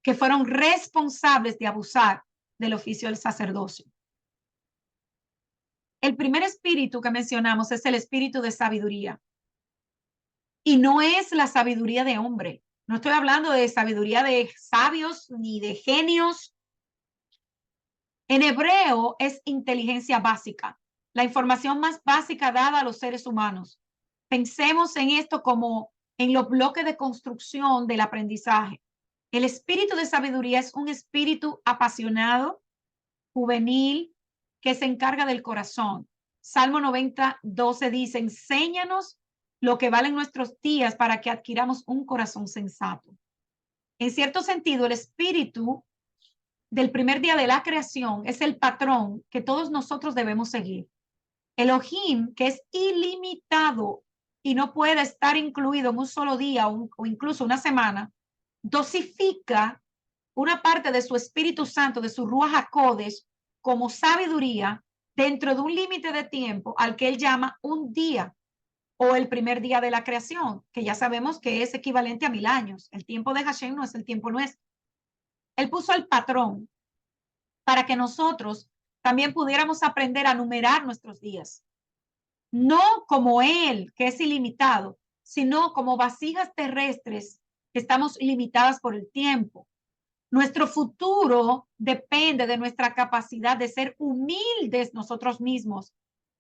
que fueron responsables de abusar del oficio del sacerdocio. El primer espíritu que mencionamos es el espíritu de sabiduría. Y no es la sabiduría de hombre. No estoy hablando de sabiduría de sabios ni de genios. En hebreo es inteligencia básica, la información más básica dada a los seres humanos. Pensemos en esto como en los bloques de construcción del aprendizaje. El espíritu de sabiduría es un espíritu apasionado, juvenil, que se encarga del corazón. Salmo 90:12 dice, enséñanos lo que valen nuestros días para que adquiramos un corazón sensato. En cierto sentido, el espíritu del primer día de la creación es el patrón que todos nosotros debemos seguir. Elohim, que es ilimitado y no puede estar incluido en un solo día o incluso una semana, dosifica una parte de su Espíritu Santo, de su Ruach HaKodesh, como sabiduría dentro de un límite de tiempo al que él llama un día o el primer día de la creación, que ya sabemos que es equivalente a 1000 años. El tiempo de Hashem no es el tiempo nuestro. Él puso el patrón para que nosotros también pudiéramos aprender a numerar nuestros días. No como Él, que es ilimitado, sino como vasijas terrestres que estamos limitadas por el tiempo. Nuestro futuro depende de nuestra capacidad de ser humildes nosotros mismos,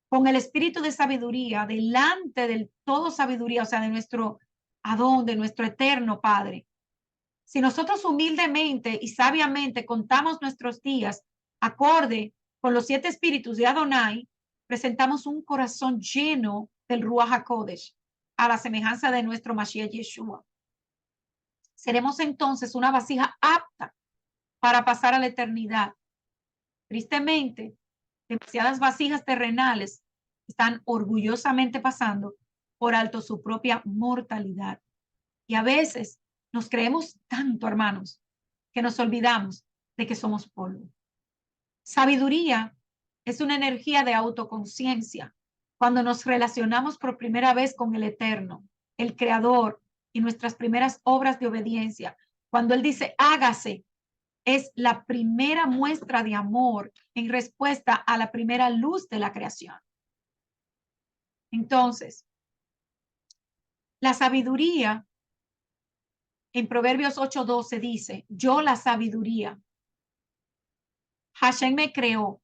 con el espíritu de sabiduría, delante del todo sabiduría, o sea, de nuestro Adón, de nuestro eterno Padre. Si nosotros humildemente y sabiamente contamos nuestros días acorde con los 7 espíritus de Adonai, presentamos un corazón lleno del Ruach HaKodesh, a la semejanza de nuestro Mashiach Yeshua. Seremos entonces una vasija apta para pasar a la eternidad. Tristemente, demasiadas vasijas terrenales están orgullosamente pasando por alto su propia mortalidad. Y a veces nos creemos tanto, hermanos, que nos olvidamos de que somos polvo. Sabiduría es una energía de autoconciencia. Cuando nos relacionamos por primera vez con el Eterno, el Creador, y nuestras primeras obras de obediencia, cuando Él dice, hágase, es la primera muestra de amor en respuesta a la primera luz de la creación. Entonces, la sabiduría en Proverbios 8:12 dice, yo la sabiduría, Hashem me creó,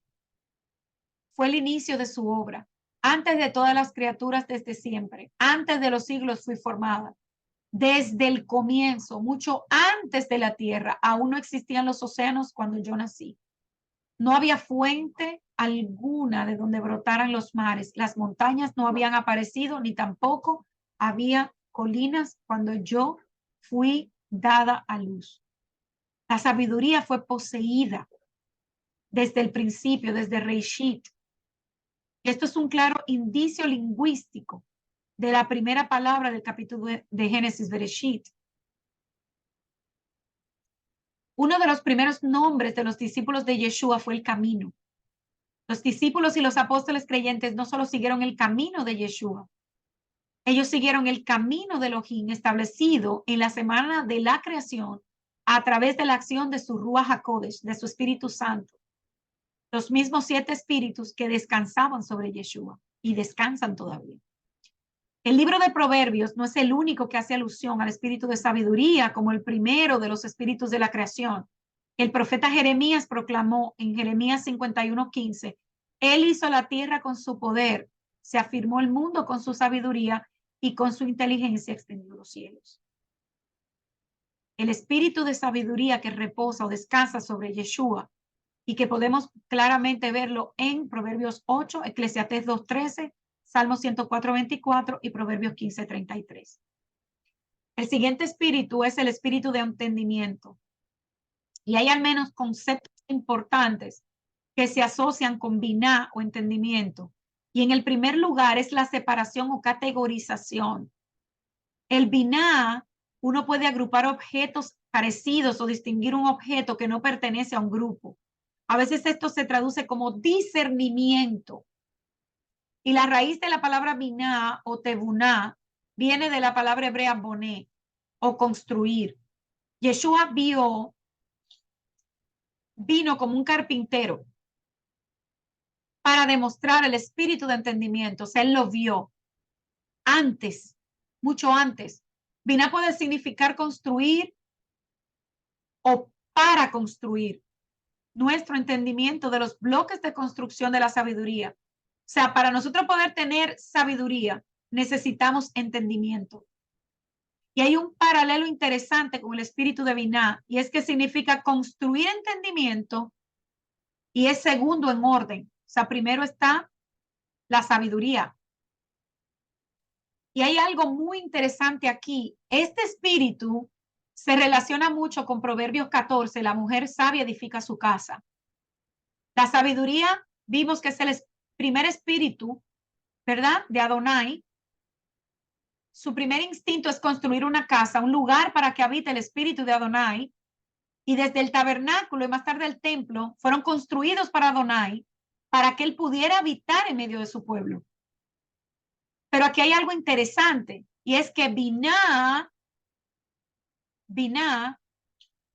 fue el inicio de su obra. Antes de todas las criaturas desde siempre, antes de los siglos fui formada. Desde el comienzo, mucho antes de la tierra, aún no existían los océanos cuando yo nací. No había fuente alguna de donde brotaran los mares. Las montañas no habían aparecido, ni tampoco había colinas cuando yo fui dada a luz. La sabiduría fue poseída desde el principio, desde Reishit. Esto es un claro indicio lingüístico de la primera palabra del capítulo de Génesis, Bereshit. Uno de los primeros nombres de los discípulos de Yeshua fue el camino. Los discípulos y los apóstoles creyentes no solo siguieron el camino de Yeshua, ellos siguieron el camino de Elohim establecido en la semana de la creación a través de la acción de su Ruach HaKodesh, de su Espíritu Santo. Los mismos 7 espíritus que descansaban sobre Yeshua y descansan todavía. El libro de Proverbios no es el único que hace alusión al espíritu de sabiduría como el primero de los espíritus de la creación. El profeta Jeremías proclamó en Jeremías 51:15, Él hizo la tierra con su poder, se afirmó el mundo con su sabiduría y con su inteligencia extendió los cielos. El espíritu de sabiduría que reposa o descansa sobre Yeshua y que podemos claramente verlo en Proverbios 8, Eclesiastés 2:13, Salmo 104:24 y Proverbios 15:33. El siguiente espíritu es el espíritu de entendimiento. Y hay al menos conceptos importantes que se asocian con biná o entendimiento. Y en el primer lugar es la separación o categorización. El biná, uno puede agrupar objetos parecidos o distinguir un objeto que no pertenece a un grupo. A veces esto se traduce como discernimiento. Y la raíz de la palabra biná o tebuná viene de la palabra hebrea boné o construir. Yeshua vino como un carpintero para demostrar el espíritu de entendimiento. O sea, él lo vio antes, mucho antes. Binah puede significar construir o para construir nuestro entendimiento de los bloques de construcción de la sabiduría. O sea, para nosotros poder tener sabiduría, necesitamos entendimiento. Y hay un paralelo interesante con el espíritu de Binah, y es que significa construir entendimiento y es segundo en orden. O sea, primero está la sabiduría. Y hay algo muy interesante aquí. Este espíritu se relaciona mucho con Proverbios 14, la mujer sabia edifica su casa. La sabiduría, vimos que es el primer espíritu, ¿verdad? De Adonai. Su primer instinto es construir una casa, un lugar para que habite el espíritu de Adonai. Y desde el tabernáculo y más tarde el templo fueron construidos para Adonai, para que él pudiera habitar en medio de su pueblo. Pero aquí hay algo interesante, y es que Binah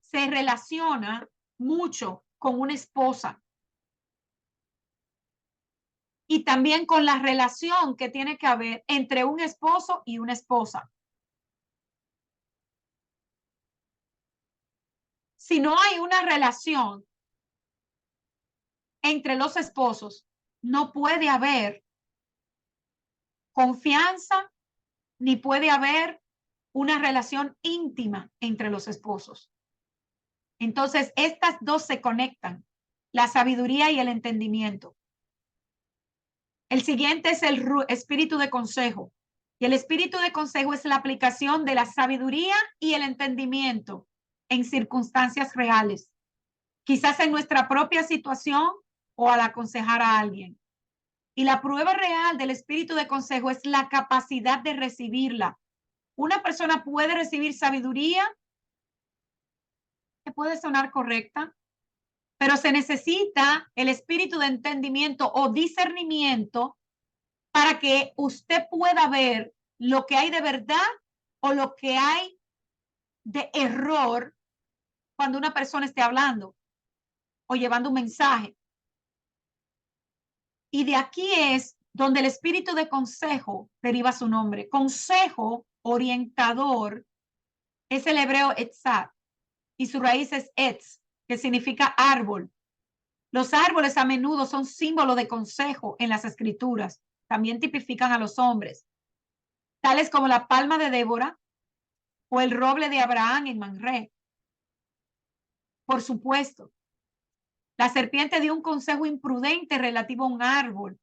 se relaciona mucho con una esposa. Y también con la relación que tiene que haber entre un esposo y una esposa. Si no hay una relación entre los esposos, no puede haber confianza ni puede haber una relación íntima entre los esposos. Entonces, estas dos se conectan, la sabiduría y el entendimiento. El siguiente es el espíritu de consejo. Y el espíritu de consejo es la aplicación de la sabiduría y el entendimiento en circunstancias reales, quizás en nuestra propia situación o al aconsejar a alguien. Y la prueba real del espíritu de consejo es la capacidad de recibirla. Una persona puede recibir sabiduría, que puede sonar correcta, pero se necesita el espíritu de entendimiento o discernimiento para que usted pueda ver lo que hay de verdad o lo que hay de error cuando una persona esté hablando o llevando un mensaje. Y de aquí es donde el espíritu de consejo deriva su nombre. Consejo orientador es el hebreo etzat y su raíz es etz, que significa árbol. Los árboles a menudo son símbolo de consejo en las escrituras. También tipifican a los hombres, tales como la palma de Débora o el roble de Abraham en Manré. Por supuesto, la serpiente dio un consejo imprudente relativo a un árbol.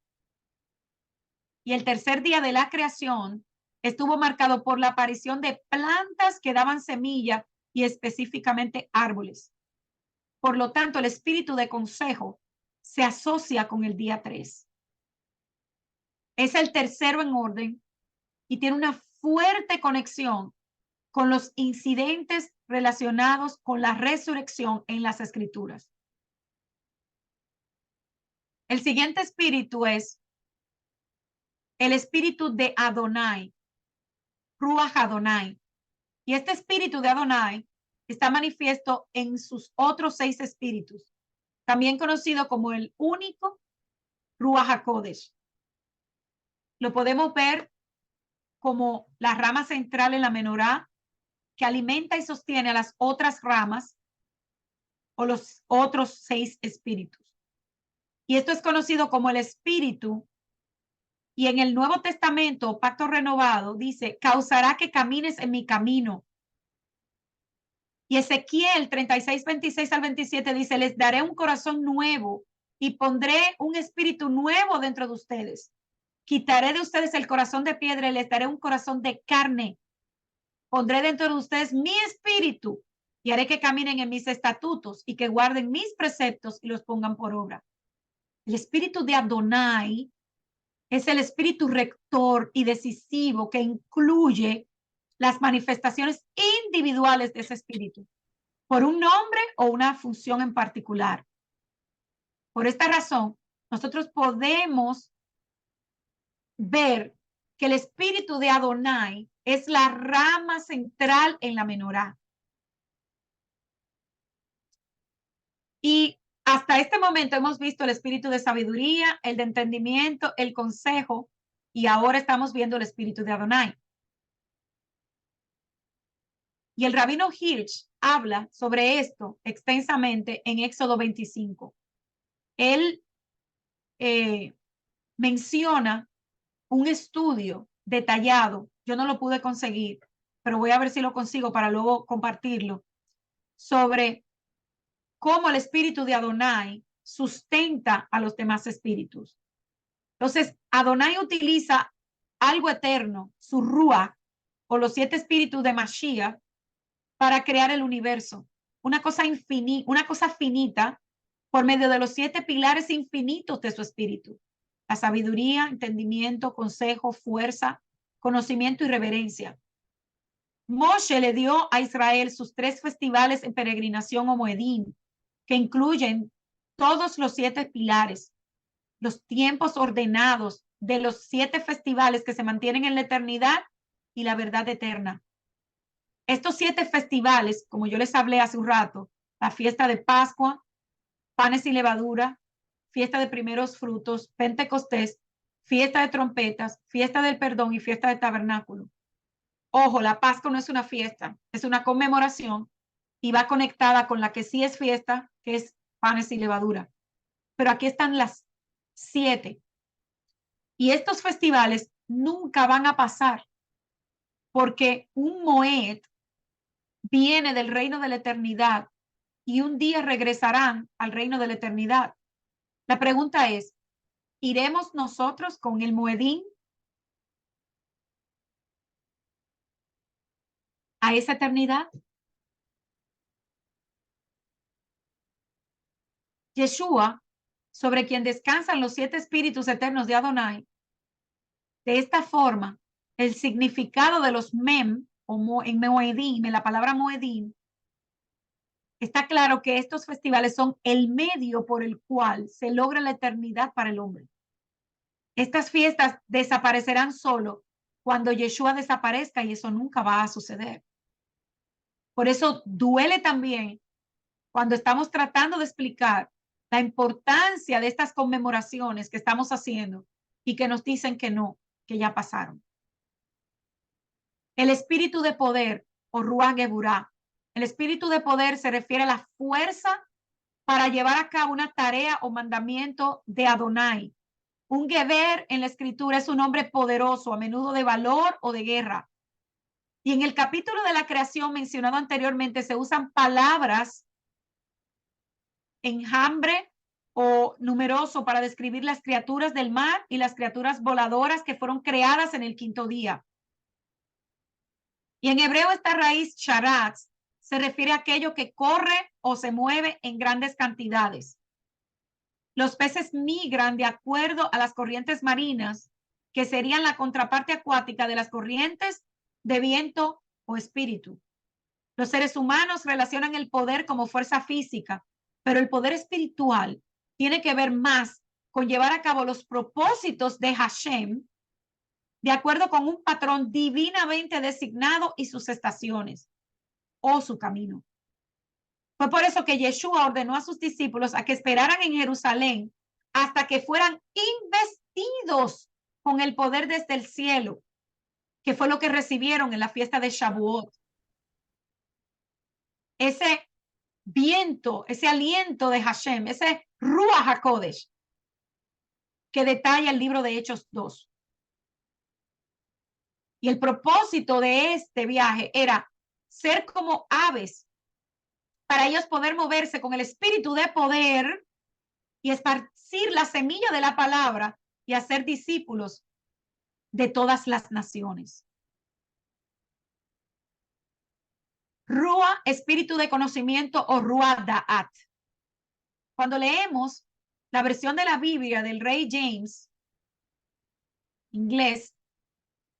Y el tercer día de la creación estuvo marcado por la aparición de plantas que daban semilla y específicamente árboles. Por lo tanto, el espíritu de consejo se asocia con el día 3. Es el tercero en orden y tiene una fuerte conexión con los incidentes relacionados con la resurrección en las escrituras. El siguiente espíritu es el espíritu de Adonai, Ruach Adonai. Y este espíritu de Adonai está manifiesto en sus otros 6 espíritus, también conocido como el único Ruach HaKodesh. Lo podemos ver como la rama central en la menorá que alimenta y sostiene a las otras ramas o los otros 6 espíritus. Y esto es conocido como el espíritu. Y en el Nuevo Testamento, Pacto Renovado, dice, causará que camines en mi camino. Y Ezequiel 36, 26 al 27 dice, les daré un corazón nuevo y pondré un espíritu nuevo dentro de ustedes. Quitaré de ustedes el corazón de piedra y les daré un corazón de carne. Pondré dentro de ustedes mi espíritu y haré que caminen en mis estatutos y que guarden mis preceptos y los pongan por obra. El espíritu de Adonai es el espíritu rector y decisivo que incluye las manifestaciones individuales de ese espíritu por un nombre o una función en particular. Por esta razón, nosotros podemos ver que el espíritu de Adonai es la rama central en la menorá. Y hasta hasta este momento hemos visto el espíritu de sabiduría, el de entendimiento, el consejo, y ahora estamos viendo el espíritu de Adonai. Y el rabino Hirsch habla sobre esto extensamente en Éxodo 25. Él menciona un estudio detallado, yo no lo pude conseguir, pero voy a ver si lo consigo para luego compartirlo, sobre cómo el espíritu de Adonai sustenta a los demás espíritus. Entonces, Adonai utiliza algo eterno, su Ruach, o los 7 espíritus de Mashiach, para crear el universo. Una cosa finita, por medio de los 7 pilares infinitos de su espíritu. La sabiduría, entendimiento, consejo, fuerza, conocimiento y reverencia. Moshe le dio a Israel sus 3 festivales en peregrinación o Moedim, que incluyen todos los 7 pilares, los tiempos ordenados de los 7 festivales que se mantienen en la eternidad y la verdad eterna. Estos 7 festivales, como yo les hablé hace un rato, la fiesta de Pascua, panes y levadura, fiesta de primeros frutos, Pentecostés, fiesta de trompetas, fiesta del perdón y fiesta de tabernáculo. Ojo, la Pascua no es una fiesta, es una conmemoración y va conectada con la que sí es fiesta, que es panes y levadura. Pero aquí están las 7. Y estos festivales nunca van a pasar porque un Moed viene del reino de la eternidad y un día regresarán al reino de la eternidad. La pregunta es, ¿iremos nosotros con el Moedín a esa eternidad? Yeshua, sobre quien descansan los 7 espíritus eternos de Adonai, de esta forma, el significado de los mem, o en Moedim, en la palabra Moedim, está claro que estos festivales son el medio por el cual se logra la eternidad para el hombre. Estas fiestas desaparecerán solo cuando Yeshua desaparezca y eso nunca va a suceder. Por eso duele también cuando estamos tratando de explicar la importancia de estas conmemoraciones que estamos haciendo y que nos dicen que no, que ya pasaron. El espíritu de poder o Ruach Geburah. El espíritu de poder se refiere a la fuerza para llevar a cabo una tarea o mandamiento de Adonai. Un Geber en la escritura es un hombre poderoso, a menudo de valor o de guerra. Y en el capítulo de la creación mencionado anteriormente se usan palabras enjambre o numeroso para describir las criaturas del mar y las criaturas voladoras que fueron creadas en el 5º día. Y en hebreo esta raíz sharatz se refiere a aquello que corre o se mueve en grandes cantidades. Los peces migran de acuerdo a las corrientes marinas, que serían la contraparte acuática de las corrientes de viento o espíritu. Los seres humanos relacionan el poder como fuerza física, pero el poder espiritual tiene que ver más con llevar a cabo los propósitos de Hashem de acuerdo con un patrón divinamente designado y sus estaciones o su camino. Fue por eso que Yeshua ordenó a sus discípulos a que esperaran en Jerusalén hasta que fueran investidos con el poder desde el cielo, que fue lo que recibieron en la fiesta de Shavuot. Ese viento, ese aliento de Hashem, ese Ruach HaKodesh, que detalla el libro de Hechos 2. Y el propósito de este viaje era ser como aves, para ellos poder moverse con el espíritu de poder y esparcir la semilla de la palabra y hacer discípulos de todas las naciones. Ruach, espíritu de conocimiento, o Ruach Da'at. Cuando leemos la versión de la Biblia del Rey James, inglés,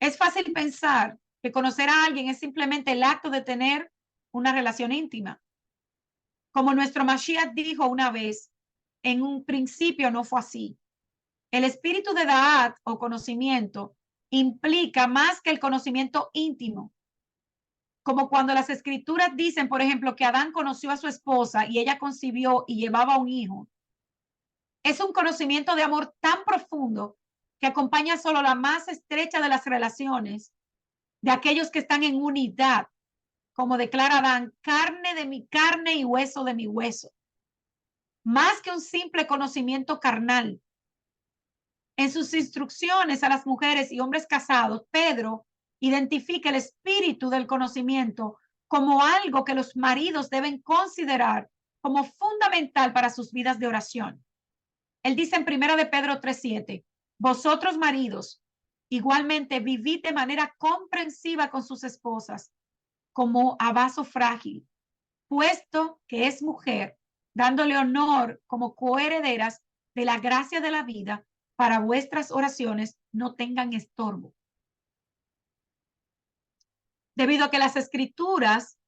es fácil pensar que conocer a alguien es simplemente el acto de tener una relación íntima. Como nuestro Mashiach dijo una vez, en un principio no fue así. El espíritu de Da'at o conocimiento implica más que el conocimiento íntimo. Como cuando las escrituras dicen, por ejemplo, que Adán conoció a su esposa y ella concibió y llevaba un hijo. Es un conocimiento de amor tan profundo que acompaña solo la más estrecha de las relaciones, de aquellos que están en unidad, como declara Adán, carne de mi carne y hueso de mi hueso. Más que un simple conocimiento carnal. En sus instrucciones a las mujeres y hombres casados, Pedro identifica el espíritu del conocimiento como algo que los maridos deben considerar como fundamental para sus vidas de oración. Él dice en 1 de Pedro 3:7, vosotros maridos, igualmente vivid de manera comprensiva con sus esposas, como a vaso frágil, puesto que es mujer, dándole honor como coherederas de la gracia de la vida, para vuestras oraciones no tengan estorbo. Debido a que las escrituras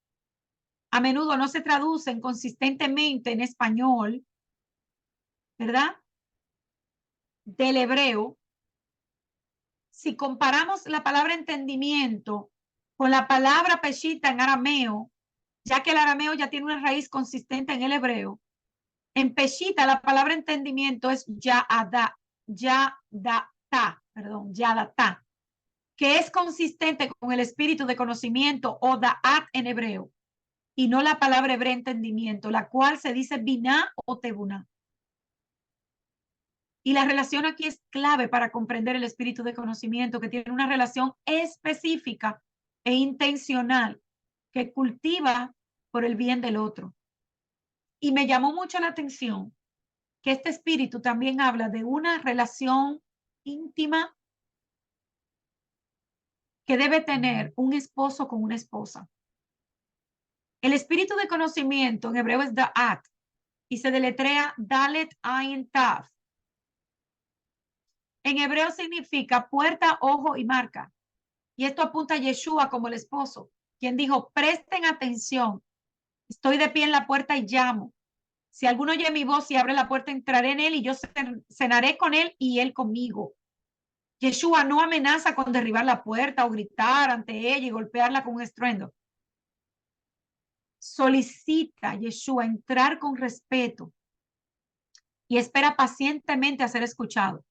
a menudo no se traducen consistentemente en español, ¿verdad? Del hebreo, si comparamos la palabra entendimiento con la palabra peshita en arameo, ya que el arameo ya tiene una raíz consistente en el hebreo, en peshita la palabra entendimiento es yadata, que es consistente con el espíritu de conocimiento o da'at en hebreo, y no la palabra hebrea entendimiento, la cual se dice biná o tebuná. Y la relación aquí es clave para comprender el espíritu de conocimiento, que tiene una relación específica e intencional que cultiva por el bien del otro. Y me llamó mucho la atención que este espíritu también habla de una relación íntima que debe tener un esposo con una esposa. El espíritu de conocimiento en hebreo es da'at y se deletrea Dalet Ayin Tav. En hebreo significa puerta, ojo y marca. Y esto apunta a Yeshua como el esposo, quien dijo, presten atención, estoy de pie en la puerta y llamo. Si alguno oye mi voz y abre la puerta, entraré en él y yo cenaré con él y él conmigo. Yeshua no amenaza con derribar la puerta o gritar ante ella y golpearla con un estruendo. Solicita a Yeshua entrar con respeto y espera pacientemente a ser escuchado,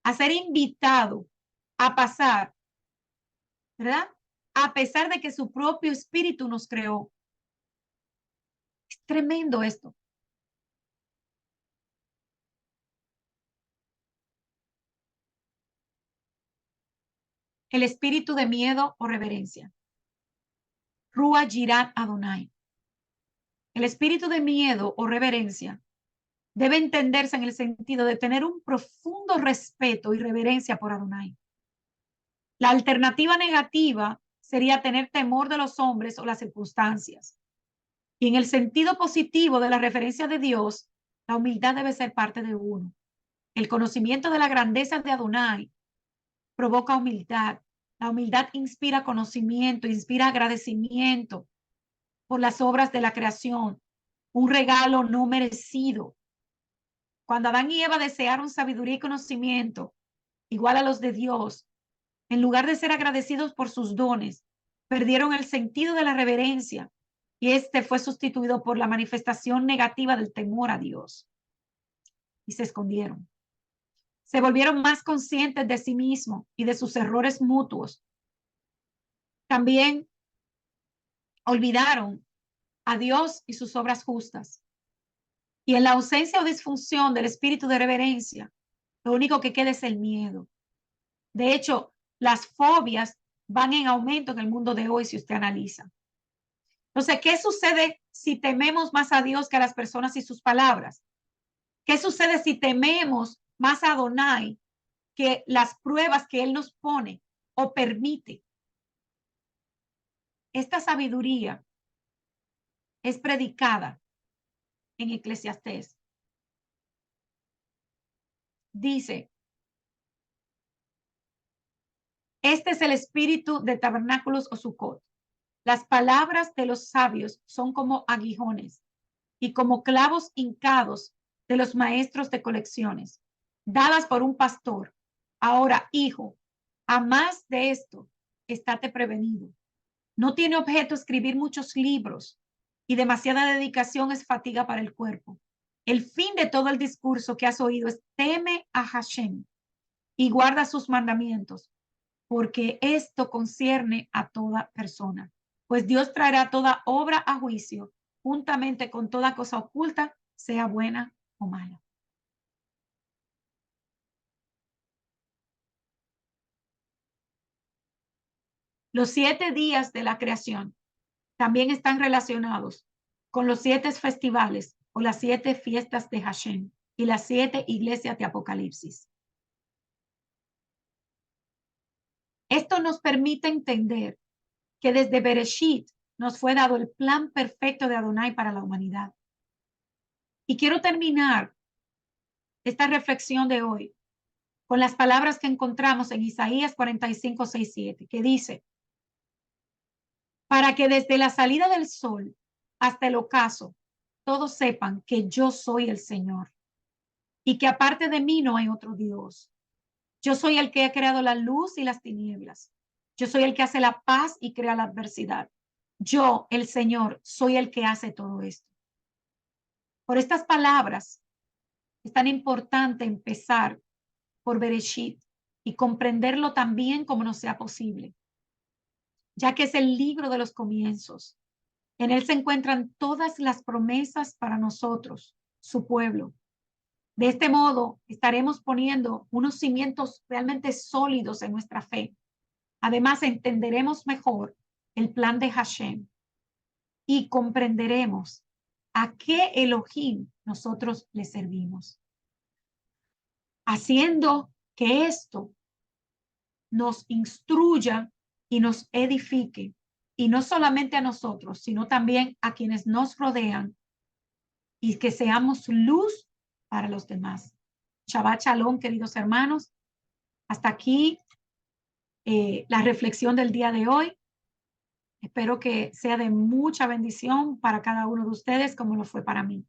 a ser invitado a pasar, ¿verdad? A pesar de que su propio espíritu nos creó. Es tremendo esto. El espíritu de miedo o reverencia. Rúa Yirat Adonai. El espíritu de miedo o reverencia debe entenderse en el sentido de tener un profundo respeto y reverencia por Adonai. La alternativa negativa sería tener temor de los hombres o las circunstancias. Y en el sentido positivo de la referencia de Dios, la humildad debe ser parte de uno. El conocimiento de la grandeza de Adonai provoca humildad. La humildad inspira conocimiento, inspira agradecimiento por las obras de la creación, un regalo no merecido. Cuando Adán y Eva desearon sabiduría y conocimiento igual a los de Dios, en lugar de ser agradecidos por sus dones, perdieron el sentido de la reverencia y este fue sustituido por la manifestación negativa del temor a Dios. Y se escondieron. Se volvieron más conscientes de sí mismos y de sus errores mutuos. También olvidaron a Dios y sus obras justas. Y en la ausencia o disfunción del espíritu de reverencia, lo único que queda es el miedo. De hecho, las fobias van en aumento en el mundo de hoy si usted analiza. Entonces, ¿qué sucede si tememos más a Dios que a las personas y sus palabras? ¿Qué sucede si tememos más a Adonai que las pruebas que Él nos pone o permite? Esta sabiduría es predicada en Eclesiastés. Dice, este es el espíritu de tabernáculos o Sucot. Las palabras de los sabios son como aguijones y como clavos hincados de los maestros de colecciones, dadas por un pastor. Ahora, hijo, a más de esto, estate prevenido. No tiene objeto escribir muchos libros y demasiada dedicación es fatiga para el cuerpo. el fin de todo el discurso que has oído es teme a Hashem y guarda sus mandamientos, porque esto concierne a toda persona. Pues Dios traerá toda obra a juicio, juntamente con toda cosa oculta, sea buena o mala. Los 7 días de la creación también están relacionados con los 7 festivales o las 7 fiestas de Hashem y las 7 iglesias de Apocalipsis. Esto nos permite entender que desde Bereshit nos fue dado el plan perfecto de Adonai para la humanidad. Y quiero terminar esta reflexión de hoy con las palabras que encontramos en Isaías 45, 6, 7, que dice: para que desde la salida del sol hasta el ocaso todos sepan que yo soy el Señor y que aparte de mí no hay otro Dios. Yo soy el que ha creado la luz y las tinieblas. Yo soy el que hace la paz y crea la adversidad. Yo, el Señor, soy el que hace todo esto. Por estas palabras es tan importante empezar por Bereshit y comprenderlo tan bien como nos sea posible, ya que es el libro de los comienzos. En él se encuentran todas las promesas para nosotros, su pueblo. De este modo, estaremos poniendo unos cimientos realmente sólidos en nuestra fe. Además, entenderemos mejor el plan de Hashem y comprenderemos a qué Elohim nosotros le servimos, haciendo que esto nos instruya y nos edifique, y no solamente a nosotros, sino también a quienes nos rodean, y que seamos luz para los demás. Shabbat Shalom, queridos hermanos. Hasta aquí la reflexión del día de hoy. Espero que sea de mucha bendición para cada uno de ustedes como lo fue para mí.